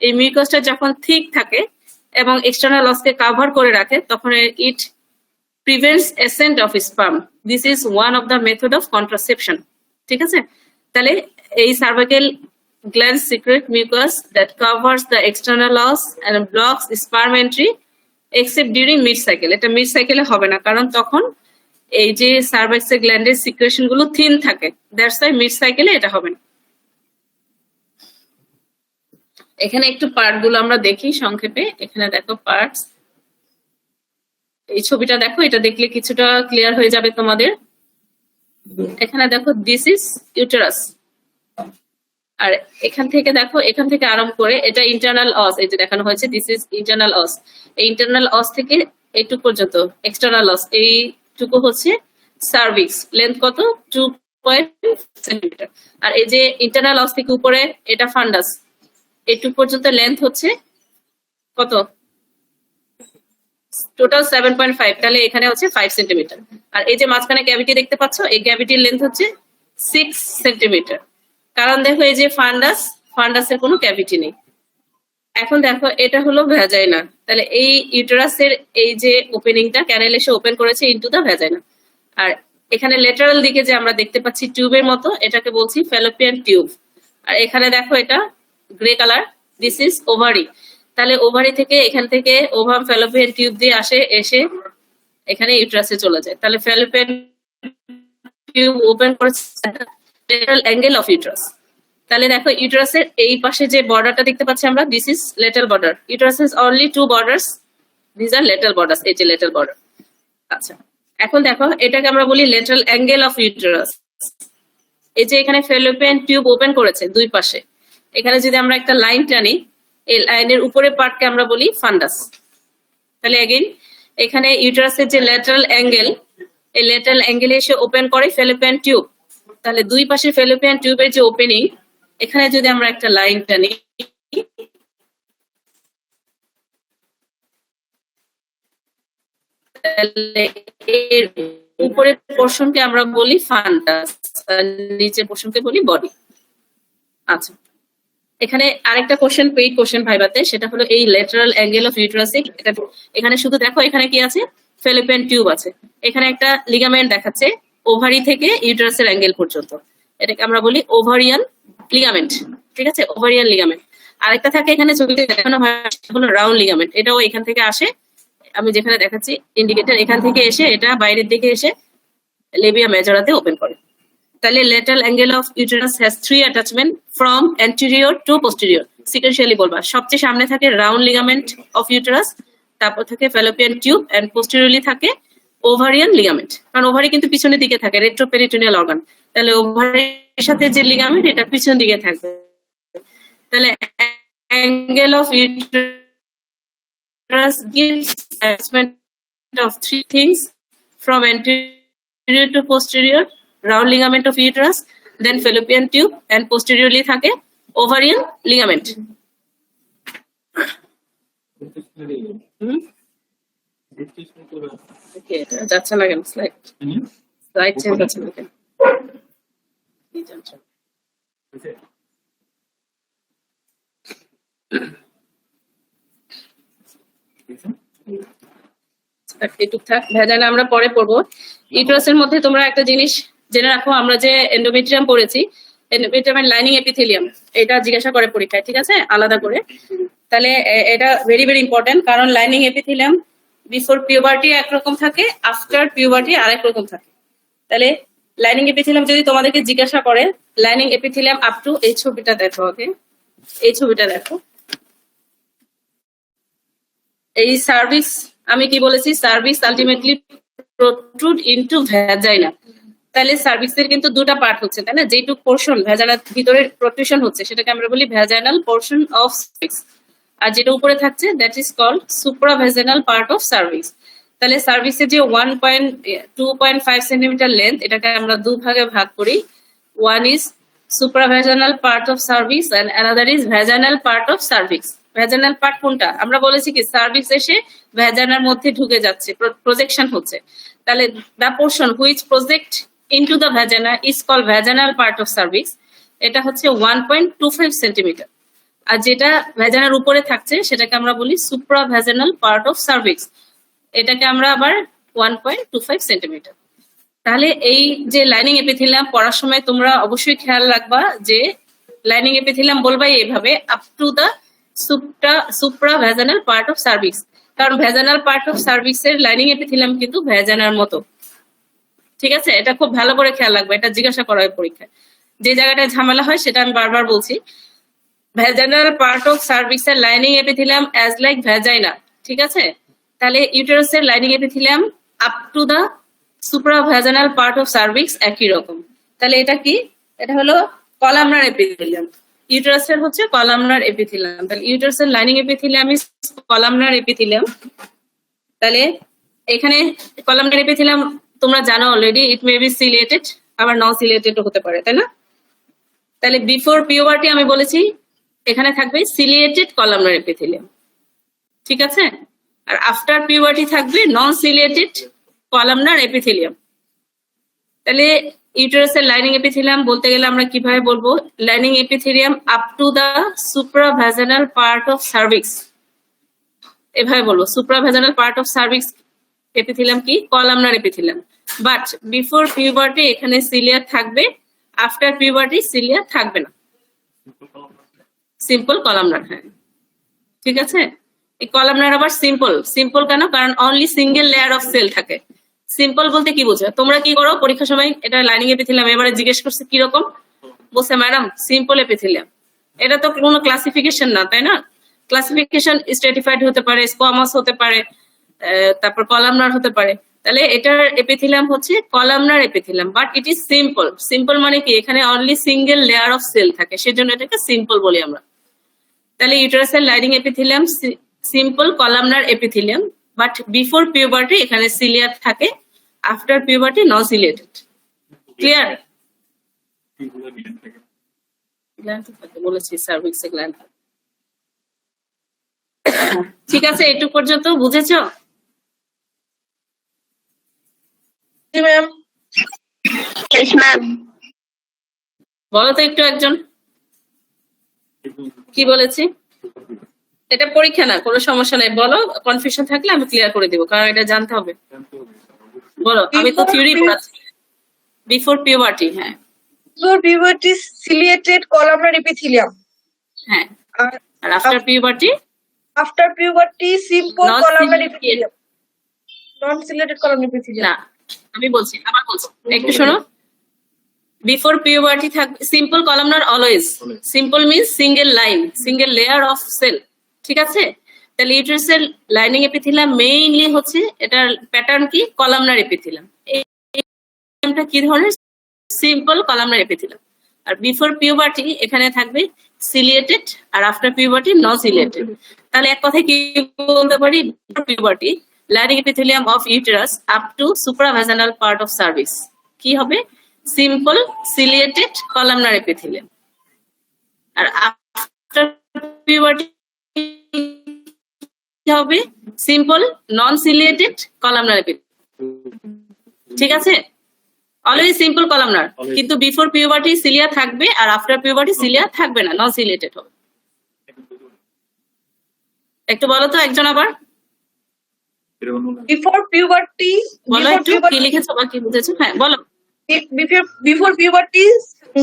এই মিউকাসটা যখন ঠিক থাকে এবং এক্সটার্নাল অসকে কভার করে রাখে, তখন it prevents ascent of sperm. This is one of the method of contraception, ঠিক আছে? তাহলে এই cervical gland secrete mucus that covers the external os and blocks sperm entry except during mid cycle. এটা mid সাইকেলে হবে না, কারণ তখন এই যে সার্ভাইক্সের গ্ল্যান্ডের সিক্রেশন গুলো থিন থাকে, দ্যাটস ওয়াই মিড সাইকেলে এটা হবে না। এখানে একটু পার্ট গুলো আমরা দেখি সংক্ষেপে। এখানে দেখো পার্টস, এই ছবিটা দেখো, এটা দেখলে কিছুটা ক্লিয়ার হয়ে যাবে তোমাদের। এখানে দেখো দিস ইজ ইউটেরাস, আর এখান থেকে দেখো, এখান থেকে আরম্ভ করে এটা ইন্টারনাল অস, এই যে দেখানো হয়েছে দিস ইজ ইন্টারনাল অস। এই ইন্টারনাল অস থেকে এইটুকু পর্যন্ত এক্সটার্নাল অস, এইটুকু হচ্ছে সার্ভিক্স। লেন্থ কত? 2.5 সেন্টিমিটার। আর এই যে ইন্টারনাল অস থেকে উপরে এটা ফান্ডাস, এইটুকু পর্যন্ত লেন্থ হচ্ছে কত? টোটাল 7.5, তাহলে এখানে হচ্ছে 5 সেন্টিমিটার। আর এই যে মাঝখানে ক্যাভিটি দেখতে পাচ্ছ, এই ক্যাভিটির লেন্থ হচ্ছে 6 সেন্টিমিটার। কারণ দেখো এই যে ফান্ডাসের কোনো ক্যাভিটি নেই। এখন দেখো এটা হলো ভ্যাজাইনা, তাহলে এই ইউটেরাসের এই যে ওপেনিংটা ক্যানেল এসে ওপেন করেছে ইনটু দা ভ্যাজাইনা। আর এখানে লেটারাল দিকে যে আমরা দেখতে পাচ্ছি টিউবের মতো, এটাকে বলছি ফ্যালোপিয়ান টিউব। আর এখানে দেখো এটা grey colour, this is ovary. তাহলে ওভারি থেকে, এখান থেকে ওভাম ফ্যালোপিয়ান টিউব দিয়ে এসে এখানে ইউটেরাসে চলে যায়। তাহলে ফ্যালোপিয়ান টিউব ওপেন করেছে লেটারাল অ্যাঙ্গেল অফ ইউটেরাস। তাহলে দেখো ইউটেরাসের এই পাশে যে বর্ডারটা দেখতে পাচ্ছি আমরা, this is lateral border. Uterus is only 2 borders, this are lateral borders, এই যে লেটারাল বর্ডার। আচ্ছা, এখন দেখো এটাকে আমরা বলি লেটারাল অ্যাঙ্গেল অফ ইউটেরাস। এই যে এখানে ফ্যালোপিয়ান টিউব ওপেন করেছে দুই পাশে, এখানে যদি আমরা একটা লাইন টানি, এই লাইনের উপরের পার্টকে আমরা বলি ফান্ডাস। তাহলে এগেইন এখানে ইউটেরাসের যে ল্যাটারাল অ্যাঙ্গেল, এই ল্যাটারাল অ্যাঙ্গেলে এসে ওপেন করে ফ্যালোপিয়ান টিউব। তাহলে দুই পাশে ফ্যালোপিয়ান টিউবের যে ওপেনিং, এখানে যদি আমরা একটা লাইন টানি, এর উপরের পোর্শনকে আমরা বলি ফান্ডাস, নিচের পোর্শনকে বলি বডি। আচ্ছা, এখানে আরেকটা কোশ্চেন, পেইড কোশ্চেন ভাইবাতে, সেটা হলো এই ল্যাটারাল অ্যাঙ্গেল অফ ইউটেরাসে। এখানে শুধু দেখো এখানে কি আছে, ফ্যালোপিয়ান টিউব আছে। এখানে একটা লিগামেন্ট দেখাচ্ছে ওভারি থেকে ইউটেরাসের অ্যাঙ্গেল পর্যন্ত, এটাকে আমরা বলি ওভারিয়ান লিগামেন্ট, ঠিক আছে? Ovarian ligament. আরেকটা থাকে এখানে ছবিতে দেখানো হয়, হলো রাউন্ড লিগামেন্ট। এটাও এখান থেকে আসে, আমি যেখানে দেখাচ্ছি ইন্ডিকেটর, এখান থেকে এসে এটা বাইরের দিকে এসে লেবিয়া মেজরাতে ওপেন করে। তাহলে lateral angle of uterus has 3 attachment from anterior to posterior. Sequentially বলবা, সবচেয়ে সামনে থাকে রাউন্ড লিগামেন্ট অফ ইউটেরাস, তারপর থাকে ফ্যালোপিয়ান টিউব, এন্ড পোস্টেরিয়রলি থাকে ওভারিয়ান লিগামেন্ট, কারণ ওভারি কিন্তু পিছনের দিকে থাকে, রেট্রোপেরিটোনিয়াল অর্গান, তাহলে ওভারির সাথে যে লিগামেন্ট এটা পিছন দিকে থাকবে। তাহলে angle of uterus gives attachment of three things from anterior to posterior, round ligament of uterus, then fallopian tube, and posteriorly থাকে ovarian ligament. Okay, এটা যাচ্ছে না কেন স্লাইড চেঞ্জ হচ্ছে না কেন? কি জানছো? এটুক থাক, ভেজাইনা আমরা পরে পড়বো। ইউটেরাসের মধ্যে তোমরা একটা জিনিস জেনে রাখো, আমরা যে এন্ডোমেট্রিয়াম পড়েছি, এন্ডোমেট্রিয়ামের লাইনিং এপিথেলিয়াম, এটা জিজ্ঞাসা করে পরীক্ষায়, ঠিক আছে, আলাদা করে। তাহলে এটা ভেরি ভেরি ইম্পর্টেন্ট, কারণ লাইনিং এপিথেলিয়াম বিফোর পিউবার্টি একরকম থাকে, আফটার পিউবার্টি আরেক রকম থাকে। তাহলে লাইনিং এপিথেলিয়াম যদি তোমাদেরকে জিজ্ঞাসা করে, লাইনিং এপিথেলিয়াম আপ টু, এই ছবিটা দেখো, ওকে, এই ছবিটা দেখো, এই সার্ভিস, আমি কি বলেছি, সার্ভিস আলটিমেটলি প্রোট্রুড ইনটু ভ্যাজাইনা। তাহলে সার্ভিসের কিন্তু দুটো পার্ট হচ্ছে, তাই না, যেটুক পোর্শন ভ্যাজাইনার ভিতরে প্রোট্রুশন হচ্ছে সেটাকে আমরা বলি ভ্যাজাইনাল পোর্শন অফ সার্ভিস, আর যেটা উপরে থাকছে that is called supravaginal part of cervix. তাহলে সার্ভিসের যে 2.5 সেন্টিমিটার লেন্থ, এটাকে আমরা দুভাগে ভাগ করি, one is supravaginal part of cervix and another is vaginal part of cervix. Vaginal part কোনটা, আমরা বলেছি কি সার্ভিস এসে ভ্যাজাইনার মধ্যে ঢুকে যাচ্ছে, প্রজেকশন হচ্ছে, তাহলে the portion which project into the vagina is called vaginal part of cervix, এটা হচ্ছে 1.25 সেন্টিমিটার। আর যেটা ভ্যাজাইনার উপরে থাকছে সেটাকে আমরা বলি সুপ্রাভ্যাজাইনাল পার্ট অফ সার্ভিস, এটাকে আমরা আবার 1.25 সেন্টিমিটার। তাহলে এই যে লাইনিং এপিথেলিয়াম পড়ার সময় তোমরা অবশ্যই খেয়াল রাখবা যে লাইনিং এপিথেলিয়াম বলবাই এইভাবে up to the supravaginal part of cervix, কারণ ভ্যাজাইনাল পার্ট অফ সার্ভিসের লাইনিং এপিথেলিয়াম কিন্তু ভ্যাজাইনার মতো, ঠিক আছে, এটা খুব ভালো করে খেয়াল রাখবে, এটা জিজ্ঞাসা করা হয় পরীক্ষায়, যে জায়গাটায় ঝামেলা হয় সেটা আমি বারবার বলছি। ভ্যাজাইনাল পার্ট অফ সার্ভিসের lining epithelium as like vagina, ঠিক আছে। তাহলে ইউটেরাসের lining epithelium up to the supravaginal part of cervix একই রকম। তাহলে এটা কি, এটা হলো কলামনার এপিথেলিয়াম, ইউটেরাসের হচ্ছে কলামনার এপিথেলিয়াম। তাহলে ইউটেরাসের lining epithelium is columnar epithelium. তাহলে এখানে কলামনার এপিথেলিয়াম তোমরা জানো already, it may be ciliated, আবার নন সিলিয়েটেড হতে পারে, তাই না। তাহলে বিফোর পিউবার্টি আমি বলেছি এখানে থাকবে সিলিয়েটেড কলামনার এপিথেলিয়াম, ঠিক আছে, আর আফটার পিউবার্টি থাকবে নন সিলিয়েটেড কলামনার এপিথেলিয়াম। তাহলে ইউটেরাসের লাইনিং এপিথেলিয়াম বলতে গেলে আমরা কিভাবে বলবো, lining epithelium up to the supravaginal part of cervix, এভাবে বলবো, supravaginal part of cervix epithelium কি, columnar epithelium. But before puberty এখানে সিলিয়া থাকবে, আফটার পিউবার্টি সিলিয়া থাকবে না, সিম্পল কলামনার, হ্যাঁ, ঠিক আছে। এই কলামনার আবার সিম্পল, সিম্পল কেন, কারণ only single layer of cell থাকে। সিম্পল বলতে কি বোঝো, তোমরা কি করো পরীক্ষার সময়, এটা লাইনিং এপিথেলিয়াম, এবারে জিজ্ঞেস করছে কিরকম, বলছে ম্যাডাম সিম্পল এপিথেলিয়াম। এটা তো কোনো ক্লাসিফিকেশন না, তাই না, ক্লাসিফিকেশন স্ট্র্যাটিফাইড হতে পারে, স্কোয়ামাস হতে পারে, তারপর কলামনার হতে পারে। তাহলে এটার এপিথেলিয়াম হচ্ছে columnar epithelium, but it is simple. Simple মানে কি, এখানে only single layer of cell থাকে, সেজন্য এটাকে সিম্পল বলি আমরা। তাহলে ইউটেরাসের lining epithelium simple columnar epithelium, but before puberty এখানে সিলিয়া থাকে, after puberty non ciliated. Clear, বলেছি সার্ভিক্সে গ্ল্যান্ড, ঠিক আছে, এটুকু পর্যন্ত বুঝেছো? Ma'am, Yes, ma'am. বলো তো একটু একজন, কি বলেছি? এটা পরীক্ষা না, কোনো সমস্যা নাই, বলো, কনফিউশন থাকলে আমি ক্লিয়ার করে দিব, কারণ এটা জানতে হবে। বলো, আমি তো থিওরি পড়াচ্ছি। বিফোর পিউবার্টি, হ্যাঁ, before puberty ciliated columnar epithelium, হ্যাঁ, আর after puberty after puberty simple Non columnar ciliated. epithelium, non ciliated columnar epithelium. না, আমি বলছি, আবার বলছি, একটু শোনো। বিফোর পিউবার্টি থাকবে simple columnar always, simple means single line, single layer of cell, ঠিক আছে। তাহলে ইউটেরাসের লাইনিং এপিথেলিয়াম মেইনলি হচ্ছে এটার প্যাটার্ন কি কলামনার এপিথেলিয়াম। এইটা কি ধরনের সিম্পল কলামনার এপিথেলিয়াম। আর বিফোর পিউবার্টি এখানে থাকবে সিলিয়েটেড আর আফটার পিউবার্টি নন সিলিয়েটেড। তাহলে এক কথায় কি বলতে পারি puberty lining epithelium of uterus up to supravaginal part of cervix কি হবে সিম্পল সিলিয়েটেড কলামনার এপিথেলিয়াম। আর আফটার পিউবার্টি হবে simple non ciliated columnar epithelium. ঠিক আছে অলওয়েজ সিম্পল কলামনার, কিন্তু বিফোর পিউবার্টি সিলিয়া থাকবে আর আফটার পিউবার্টি সিলিয়া থাকবে না, নন সিলিয়েটেড হবে। একটু বলো তো একজন আবার Before puberty, বলো একটু কি লিখেছো বা কি বুঝেছো। হ্যাঁ বলো। before puberty,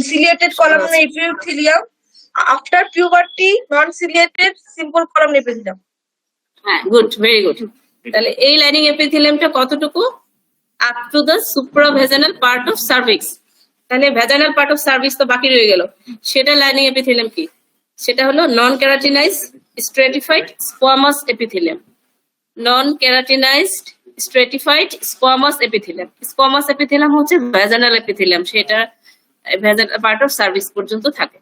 ciliated columnar epithelium. After puberty, non-ciliated simple columnar epithelium. হ্যাঁ গুড, ভেরি গুড। তাহলে এই লাইনিং এপিথেলিয়ামটা কতটুকু up to the supravaginal part of cervix. তাহলে ভেজানাল পার্ট অফ সার্ভিক্স তো বাকি রয়ে গেল, সেটা লাইনিং এপিথেলিয়াম কি, সেটা হলো নন ক্যারাটিনাইজড স্ট্রেটিফাইড স্কোয়ামাস এপিথেলিয়াম। নন keratinised stratified squamous epithelium. Squamous epithelium হচ্ছে ভেজানাল এপিথেলিয়াম, সেটা ভেজানাল পার্ট অফ সার্ভিক্স পর্যন্ত থাকে।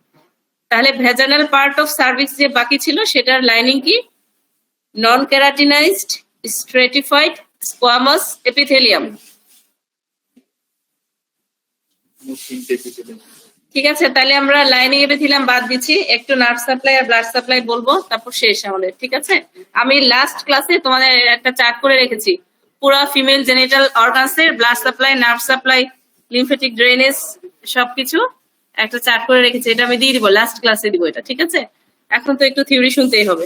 তাহলে ভেজানাল পার্ট অফ সার্ভিক্স যে বাকি ছিল সেটার লাইনিং কি নন ক্যারাটিনাইজড স্ট্রেটিফাইড স্কোয়ামাস এপিথেলিয়াম। ঠিক আছে, তাহলে আমরা লাইনিং এপিথেলিয়াম বাদ দিচ্ছি, একটু নার্ভ সাপ্লাই আর ব্লাড সাপ্লাই বলবো, তারপর শেষ আমাদের। ঠিক আছে, আমি লাস্ট ক্লাসে তোমাদের একটা চার্ট করে রেখেছি পুরা ফিমেল জেনিটাল অর্গানস এর blood supply, nerve supply, lymphatic drainage সবকিছু একটা চার্ট করে রেখেছি, এটা আমি দিয়ে দিব লাস্ট ক্লাসে দিব এটা। ঠিক আছে, এখন তো একটু থিওরি শুনতেই হবে।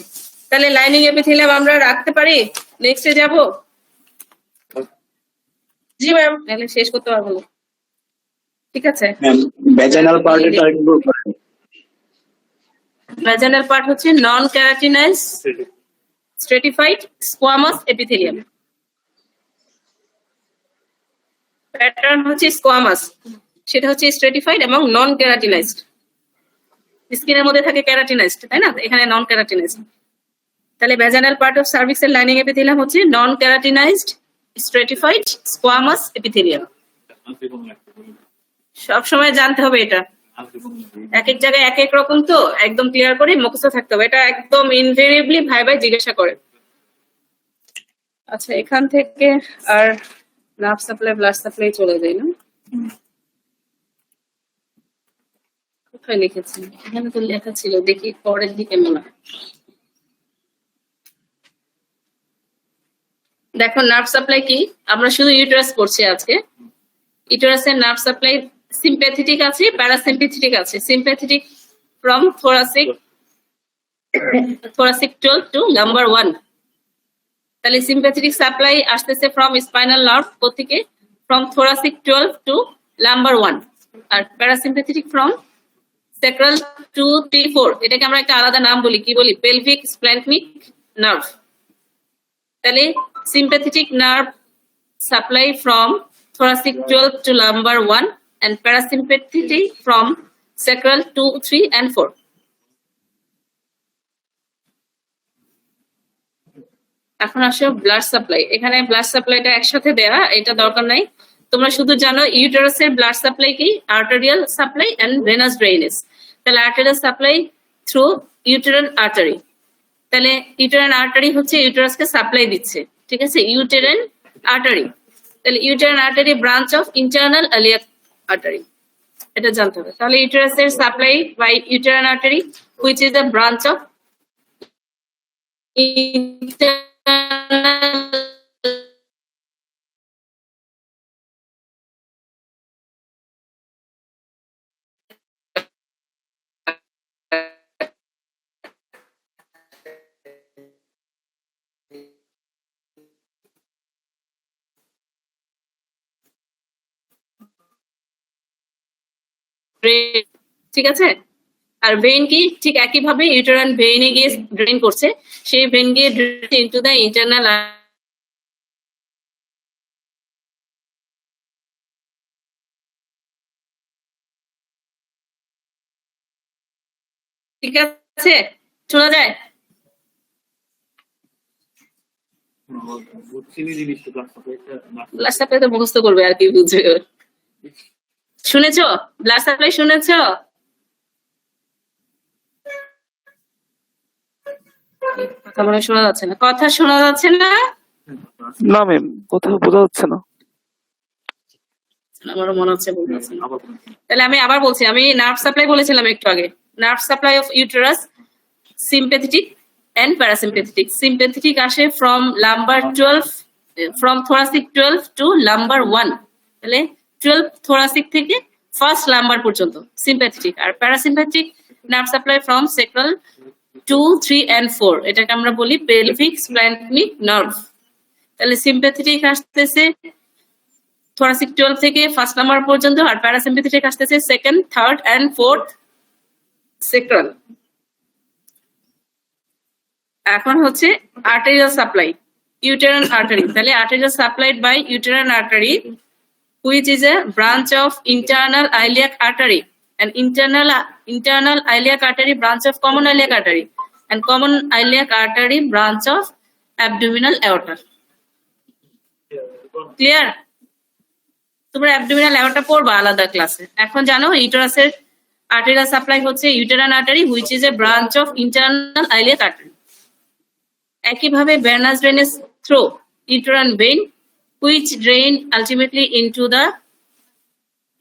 তাহলে লাইনিং এপিথেলিয়াম আমরা রাখতে পারি, নেক্সটে যাব। জি ম্যাম। তাহলে শেষ করতে পারবো না। ঠিক আছে, ভ্যাজাইনাল পার্টটা একটু করেন। ভ্যাজানাল পার্ট হচ্ছে নন ক্যারাটিনাইজ স্ট্রেটিফাইড স্কোয়ামাস এপিথেলিয়াম। প্যাটার্ন হচ্ছে স্কোয়ামাস, সেটা হচ্ছে স্ট্রেটিফাইড এবং নন ক্যারাটিনাইজড। স্কিনের মধ্যে থাকে ক্যারাটিনাইজড, তাই না, এখানে নন ক্যারাটিনাইজড। তাহলে ভ্যাজানাল পার্ট অফ সার্ভিক্স এর লাইনিং এপিথেলিয়াম হচ্ছে নন ক্যারাটিনাইজড স্ট্রেটিফাইড স্কোয়ামাস এপিথেলিয়াম। সব সময় জানতে হবে এটা, এক এক জায়গায় এক এক রকম, তো একদম ক্লিয়ার করে মুখস্থ থাকতে হবে, এটা একদম ইনভেরিয়েবলি ভাই ভাই জিজ্ঞাসা করে। আচ্ছা, এখান থেকে আর নার্ভ সাপ্লাই ব্লাড সাপ্লাই চলে যায় না, কোথায় লিখেছি, এখানে তো লেখা ছিল, দেখি পরের দিকে মনে হয়। দেখো নার্ভ সাপ্লাই কি, আমরা শুধু ইউটেরাস করছি আজকে। ইউটেরাসের নার্ভ সাপ্লাই সিম্প্যাথেটিক আছে, প্যারাসিম্প্যাথেটিক আছে। Sympathetic from thoracic 12 to lumbar 1। তাহলে সিম্প্যাথেটিক সাপ্লাই আসতেছে ফ্রম স্পাইনাল নার্ভ থেকে, ফ্রম থোরাসিক 12 টু লাম্বার 1। আর প্যারাসিম্প্যাথেটিক ফ্রম স্যাক্রাল 2, 3, 4। এটাকে আমরা একটা আলাদা নাম বলি, কি বলি, পেলভিক স্প্ল্যাঙ্কনিক নার্ভ। তাহলে sympathetic nerve supply from thoracic 12 to lumbar 1 and parasympathetic from sacral 2, 3 and 4. এখন আসো ব্লাড সাপ্লাই। এখানে ব্লাড সাপ্লাইটা একসাথে দেওয়া, এটা দরকার নাই, তোমরা শুধু জানো ইউটেরাসের ব্লাড সাপ্লাই কি, arterial supply and venous drainage. তাহলে arterial supply through uterine artery. তাহলে ইউটেরাইন আর্টারি হচ্ছে ইউটেরাসকে সাপ্লাই দিচ্ছে, ঠিক আছে, ইউটেরাইন আর্টারি। তাহলে uterine artery branch of internal iliac artery, এটা জানতে হবে। তাহলে ইউটেরাসের supply by uterine artery which is the branch of internal ঠিক আছে। আর ভেইন কি, ঠিক একই ভাবে ইউটেরাইন ভেইনে গিয়ে ড্রেন করছে, সেই ভেইন গিয়ে ড্রেন ইনটু দ্য ইন্টারনাল। ঠিক আছে, শোনা যায়? ব্লাড সাপ্লাই তো মুখস্থ করবে আর কি বুঝবে। শুনেছো ব্লাড সাপ্লাই শুনেছো? কথা মনে শোনা যাচ্ছে না, কথা শোনা যাচ্ছে না। না ম্যাম, কোথাও বোঝা যাচ্ছে না। আমারও মনে হচ্ছে বুঝতে পারছি না। তাহলে আমি আবার বলছি, আমি নার্ভ সাপ্লাই বলেছিলাম একটু আগে। Nerve supply of uterus sympathetic and parasympathetic. Sympathetic আসে from lumbar 12, from thoracic 12 to lumbar 1. তাহলে 12 thoracic থেকে ফার্স্ট লাম্বার পর্যন্ত sympathetic, আর parasympathetic nerve supply from sacral 2, 3 and 4. এটাকে আমরা বলি pelvic splanchnic nerve. তাহলে sympathetic আসতেছে thoracic 12 থেকে ফার্স্ট নাম্বার পর্যন্ত, আর parasympathetic আসতেছে second, third and fourth sacral. এখন হচ্ছে arterial supply, uterine artery. তাহলে arterial supplied by uterine artery, which is a branch of internal iliac artery, and internal iliac artery branch of common iliac artery, and common iliac artery branch of abdominal aorta. Clear? তোমরা abdominal aorta পড়বা আলাদা ক্লাসে। এখন জানো ইউটেরাসের arterial supply হচ্ছে uterine artery, which is a branch of internal iliac artery. একইভাবে venous drainage through uterine vein, which drain ultimately into the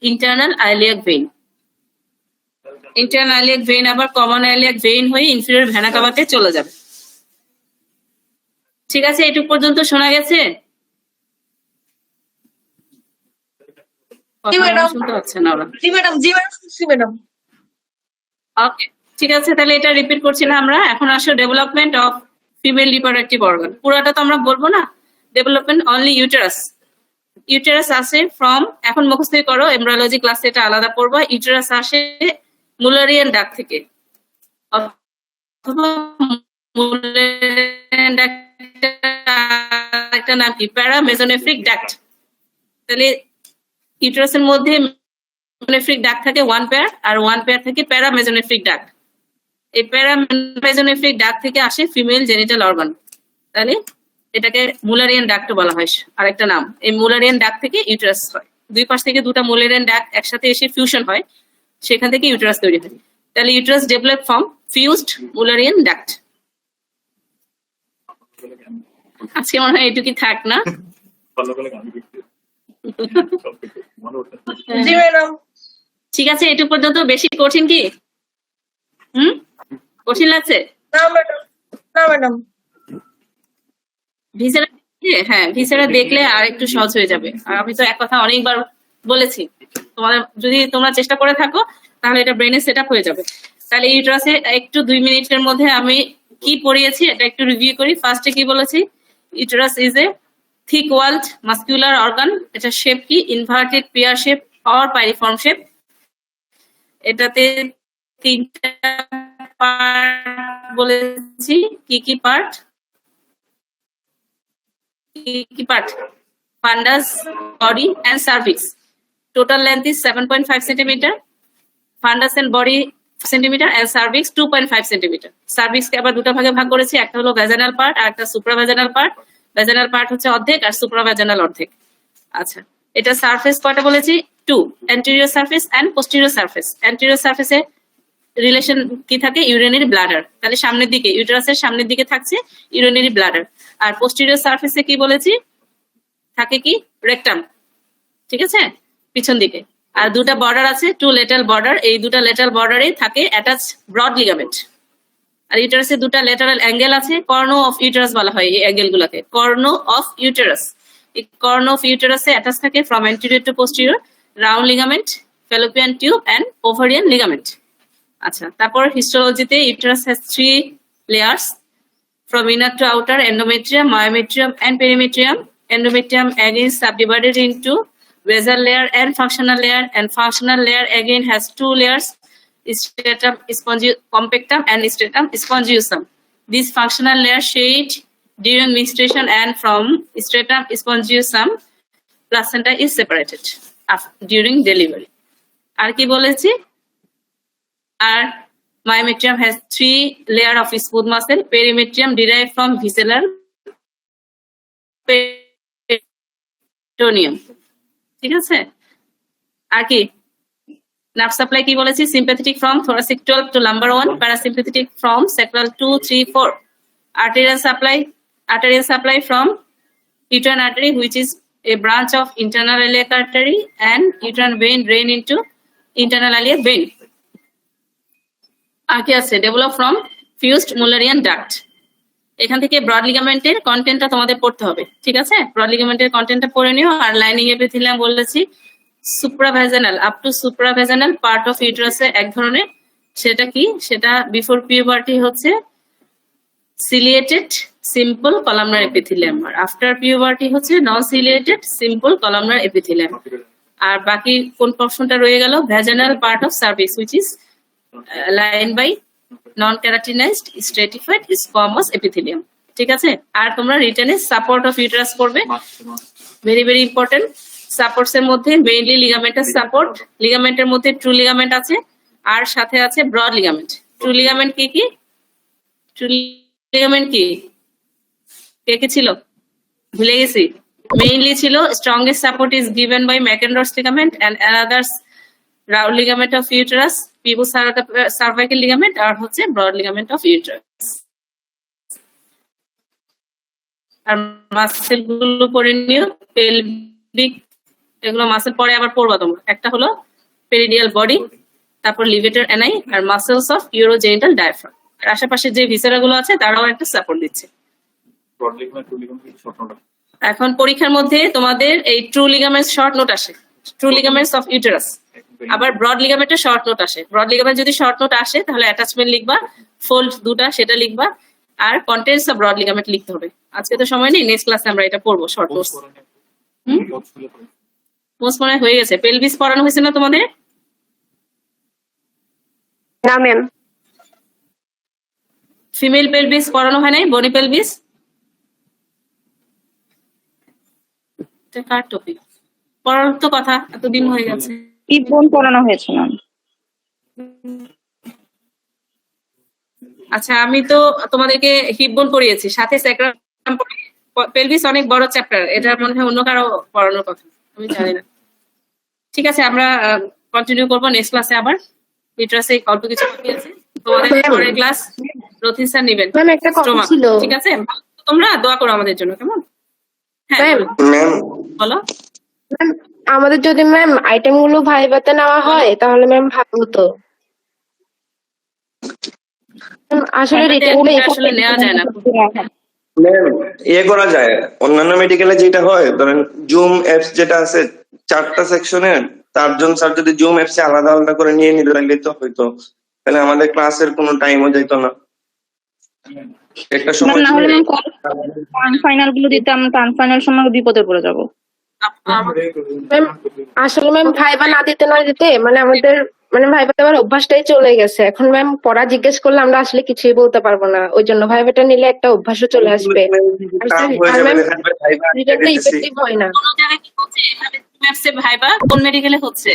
internal iliac vein. Internal iliac vein আবার common iliac vein হয়ে inferior vena cavaতে চলে যাবে। ঠিক আছে, এটুকু পর্যন্ত শোনা গেছে? জি ম্যাডাম। শুনতে পাচ্ছে না ওরা। জি ম্যাডাম, জি ম্যাডাম, জি ম্যাডাম। ওকে, ঠিক আছে, তাহলে এটা রিপিট করছি না আমরা। এখন আসো development of female reproductive organ. পুরোটা তো আমরা বলবো না, ডেভেলপমেন্ট অনলি ইউটেরাস। ইউটেরাস আসে ফ্রম, এখন মুখস্থ করো, এমব্রায়োলজি ক্লাসে এটা আলাদা পড়বো। ইউটেরাস আসে মুলারিয়ান ডাক থেকে, অথবা মুলারিয়ান ডাক্টের নাম কি? প্যারামেসোনেফ্রিক ডাক্ট। তাহলে ইউটেরাসের মধ্যে মেসোনেফ্রিক ডাক্ট থাকে ওয়ান পেয়ার, আর ওয়ান পেয়ার থাকে প্যারামেসোনেফ্রিক ডাক্ট। এই প্যারামেসোনেফ্রিক ডাক্ট থেকে আসে ফিমেল জেনিটাল অর্গান। তাহলে এটাকে মুলারিয়ান ডাক্ট বলা হয় আরেকটা নাম। এই মুলারিয়ান ডাক্ট থেকে ইউটেরাস হয়, দুই পাশ থেকে দুটা মুলারিয়ান ডাক্ট একসাথে এসে ফিউশন হয়, সেখান থেকে ইউটেরাস তৈরি হয়। তাহলে uterus develop from fused Müllerian duct. আজকে মনে হয় এটুকুই থাক না? জি ম্যাডাম। ঠিক আছে, এটুকু পর্যন্ত। বেশি কঠিন কি? কঠিন লাগছে? না ম্যাডাম, না ম্যাডাম। ভিসেরা, হ্যাঁ ভিসেরা দেখলে আর একটু সহজ হয়ে যাবে। আর আমি তো এক কথা অনেকবার বলেছি, তোমাদের যদি তোমরা চেষ্টা করে থাকো তাহলে এটা ব্রেনে সেট আপ হয়ে যাবে। তাহলে ইউটেরাসে একটু 2 মিনিটের মধ্যে আমি কি পড়িয়েছি এটা একটু রিভিউ করি। ফার্স্টে কি বলেছি? Uterus is a thick walled muscular organ. এটা শেপ কি? Inverted pear shape or pyriform shape. এটাতে 3টা পার্ট বলেছি। কি কি পার্ট? কি part? Fundus, body and cervix. Total length is 7.5 centimetre. Fundus and body centimetre and cervix 2.5 centimetre. সার্ভিক্সকে আবার দুটো ভাগে ভাগ করেছি, একটা হলো ভ্যাজানাল পার্ট আর একটা সুপ্রাভ্যাজানাল পার্ট। ভ্যাজানাল পার্ট হচ্ছে অর্ধেক আর সুপ্রাভ্যাজানাল অর্ধেক। আচ্ছা, এটা সারফেস কয়টা বলেছি? 2, anterior surface and posterior surface. অ্যান্টেরিয়র সারফেসে রিলেশন কি থাকে? Urinary bladder. তাহলে সামনের দিকে, ইউটেরাসের সামনের দিকে থাকছে ইউরিনারি ব্লাডার। আর পোস্টেরিয়র সারফেসে কি বলেছি? থাকে কি? রেকটাম। ঠিক আছে, পিছন দিকে। আর দুটা বর্ডার আছে, 2 লেটারাল বর্ডার। এই দুটা লেটারাল বর্ডারে থাকে অ্যাটাচ ব্রড লিগামেন্ট। আর ইউটেরাসে দুটা লেটারাল অ্যাঙ্গেল আছে, কর্নো অফ ইউটেরাস বলা হয় এই অ্যাঙ্গেল গুলাকে, কর্নো অফ ইউটেরাস। এই কর্নো অফ ইউটেরাসে অ্যাটাচ থাকে from anterior to posterior round ligament, fallopian tube and ovarian ligament. আচ্ছা, তারপর হিস্টোলজিতে uterus has 3 layers from inner to outer: endometrium, myometrium and perimetrium. Endometrium again subdivided into basal layer and functional layer, and functional layer again has 2 layers: stratum compactum and stratum spongiosum. This functional layer shed during menstruation, and from stratum spongiosum placenta is separated during delivery. আর কি বলেছি? আর myometrium has 3 layers of smooth muscle. Perimetrium derived from visceral peritoneum. ঠিক আছে, আর কি nerve supply কি বলেছি? Sympathetic from thoracic 12 to lumbar 1, parasympathetic from sacral 2, 3, 4, arterial supply from uterine artery which is a branch of internal iliac artery, and uterine vein drain into internal iliac vein. আর কি আছে? Develop from fused Müllerian duct. এখান থেকে broad লিগামেন্টের কন্টেন্টটা তোমাদের পড়তে হবে, ঠিক আছে? ব্রড লিগামেন্টের কন্টেন্টটা পড়ে নিও। আর লাইনিং এপিথেলিয়াম বলেছি supravaginal up to supravaginal part of ইউটেরাসে এক ধরনের, সেটা কি? সেটা বিফোর পিউবার্টি হচ্ছে সিলিয়েটেড সিম্পল কলামনার এপিথেলিয়াম, আর আফটার পিউবার্টি হচ্ছে non ciliated simple columnar epithelium. আর বাকি কোন পোরশনটা রয়ে গেল? Vaginal part of cervix which is line by non keratinised stratified squamous epithelium. ঠিক আছে, আর তোমরা রিটেনে সাপোর্ট অফ ইউটেরাস করবে, ভেরি ভেরি ইম্পর্টেন্ট। সাপোর্টস এর মধ্যে মেইনলি লিগামেন্টাস সাপোর্ট, লিগামেন্টের মধ্যে ট্রু লিগামেন্ট আছে, আর সাথে আছে ব্রড লিগামেন্ট। ট্রু লিগামেন্ট কি কি? ট্রু লিগামেন্ট কি কে কে ছিল? ভুলে গেছি। মেইনলি ছিল strongest support is given by Mackenrodt's ligament and another round ligament of uterus, pubocervical ligament, আর হচ্ছে ব্রড লিগামেন্ট অফ ইউটেরাস। আর মাসেল গুলো পড়ে নিও, পেলভিক, এগুলো মাসেল পরে আবার পড়বা তোমরা। একটা হলো পেরিডিয়াল বডি, তারপর লিভেটর এনাই, আর মাসেলস অফ ইউরোজেনিটাল ডায়াফ্রাম। আর আশেপাশে যে ভিসেরা গুলো আছে তারাও একটা সাপোর্ট দিচ্ছে। এখন পরীক্ষার মধ্যে তোমাদের এই ট্রু লিগামেন্টস শর্ট নোট আসে, ট্রু লিগামেন্টস অফ ইউটেরাস। আবার ব্রড লিগামেন্টের শর্ট নোট আসে। ব্রড লিগামেন্ট যদি শর্ট নোট আসে তাহলে অ্যাটাচমেন্ট লিখবা, ফোল্ড দুটা সেটা লিখবা, আর কন্টেন্টস অফ ব্রড লিগামেন্ট লিখতে হবে। আজকে তো সময় নেই, নেক্সট ক্লাসে আমরা এটা পড়বো শর্ট নোটস। মোস্ট মনে হয়ে গেছে। পেলভিস পড়ানো হয়েছে না তোমাদের? না ম্যাম। ফিমেল পেলভিস পড়ানো হয় নাই? বনি পেলভিস কার টপিক পড়ার তো কথা, এতদিন হয়ে গেছে। বোন পড়ানো হয়েছে ম্যাম। আচ্ছা, আমি তো তোমাদেরকে হিপ বোন পড়িয়েছি, সাথে স্যাক্রাম। পেলভিস অনেক বড় চ্যাপ্টার, এটা মনে হয় অন্য কারো পড়ানোর কথা, আমি জানি না। ঠিক আছে, আমরা কন্টিনিউ করবো নেক্সট ক্লাসে। আবার ইউটেরাসে অল্প কিছু বাকি আছে, তোমাদের পরের ক্লাস রথিন স্যার নেবেন। ম্যাম একটা কথা স্টোমাক, ছিল। ঠিক আছে? তোমরা দোয়া করো আমাদের জন্য, কেমন? হ্যাঁ ম্যাম বলো। ম্যাম আমাদের যদি ম্যাম আইটেম গুলো ভাইভাতে নেওয়া হয় তাহলে ম্যাম ভালো হতো। ম্যাম, আসলে ভাইভাতে written গুলো আসলে নেওয়া যায় না। ম্যাম ইয়ে করা যায়, অন্যান্য মেডিকেলে যেটা হয়, ধরেন জুম অ্যাপস যেটা আছে 4টা সেকশনের, 4জন স্যার যদি জুম অ্যাপসে আলাদা আলাদা করে নিয়ে নিতে পারলে তো হয়তো, তাহলে আমাদের ক্লাসের কোনো টাইমও যেত না। একটা সময় না হলে ম্যাম ফাইনাল গুলো দিতে আমরা ফাইনাল সময় বিপদে পড়ে যাব। ম্যাম আসলে ম্যাম ভাইবা না দিতে মানে আমাদের মানে ভাইভাতে আমার অভ্যাসটাই চলে গেছে। এখন ম্যাম পড়া জিজ্ঞেস করলে আমরা আসলে কিছুই বলতে পারবো না, ওই জন্য ভাইভাটা নিলে একটা অভ্যাসও চলে আসবে। আর ম্যাম রিটেনটা ইফেক্টিভ হয় না। কোন জায়গায় কি হচ্ছে? এখানে ভাইবা কোন মেডিকেলে হচ্ছে?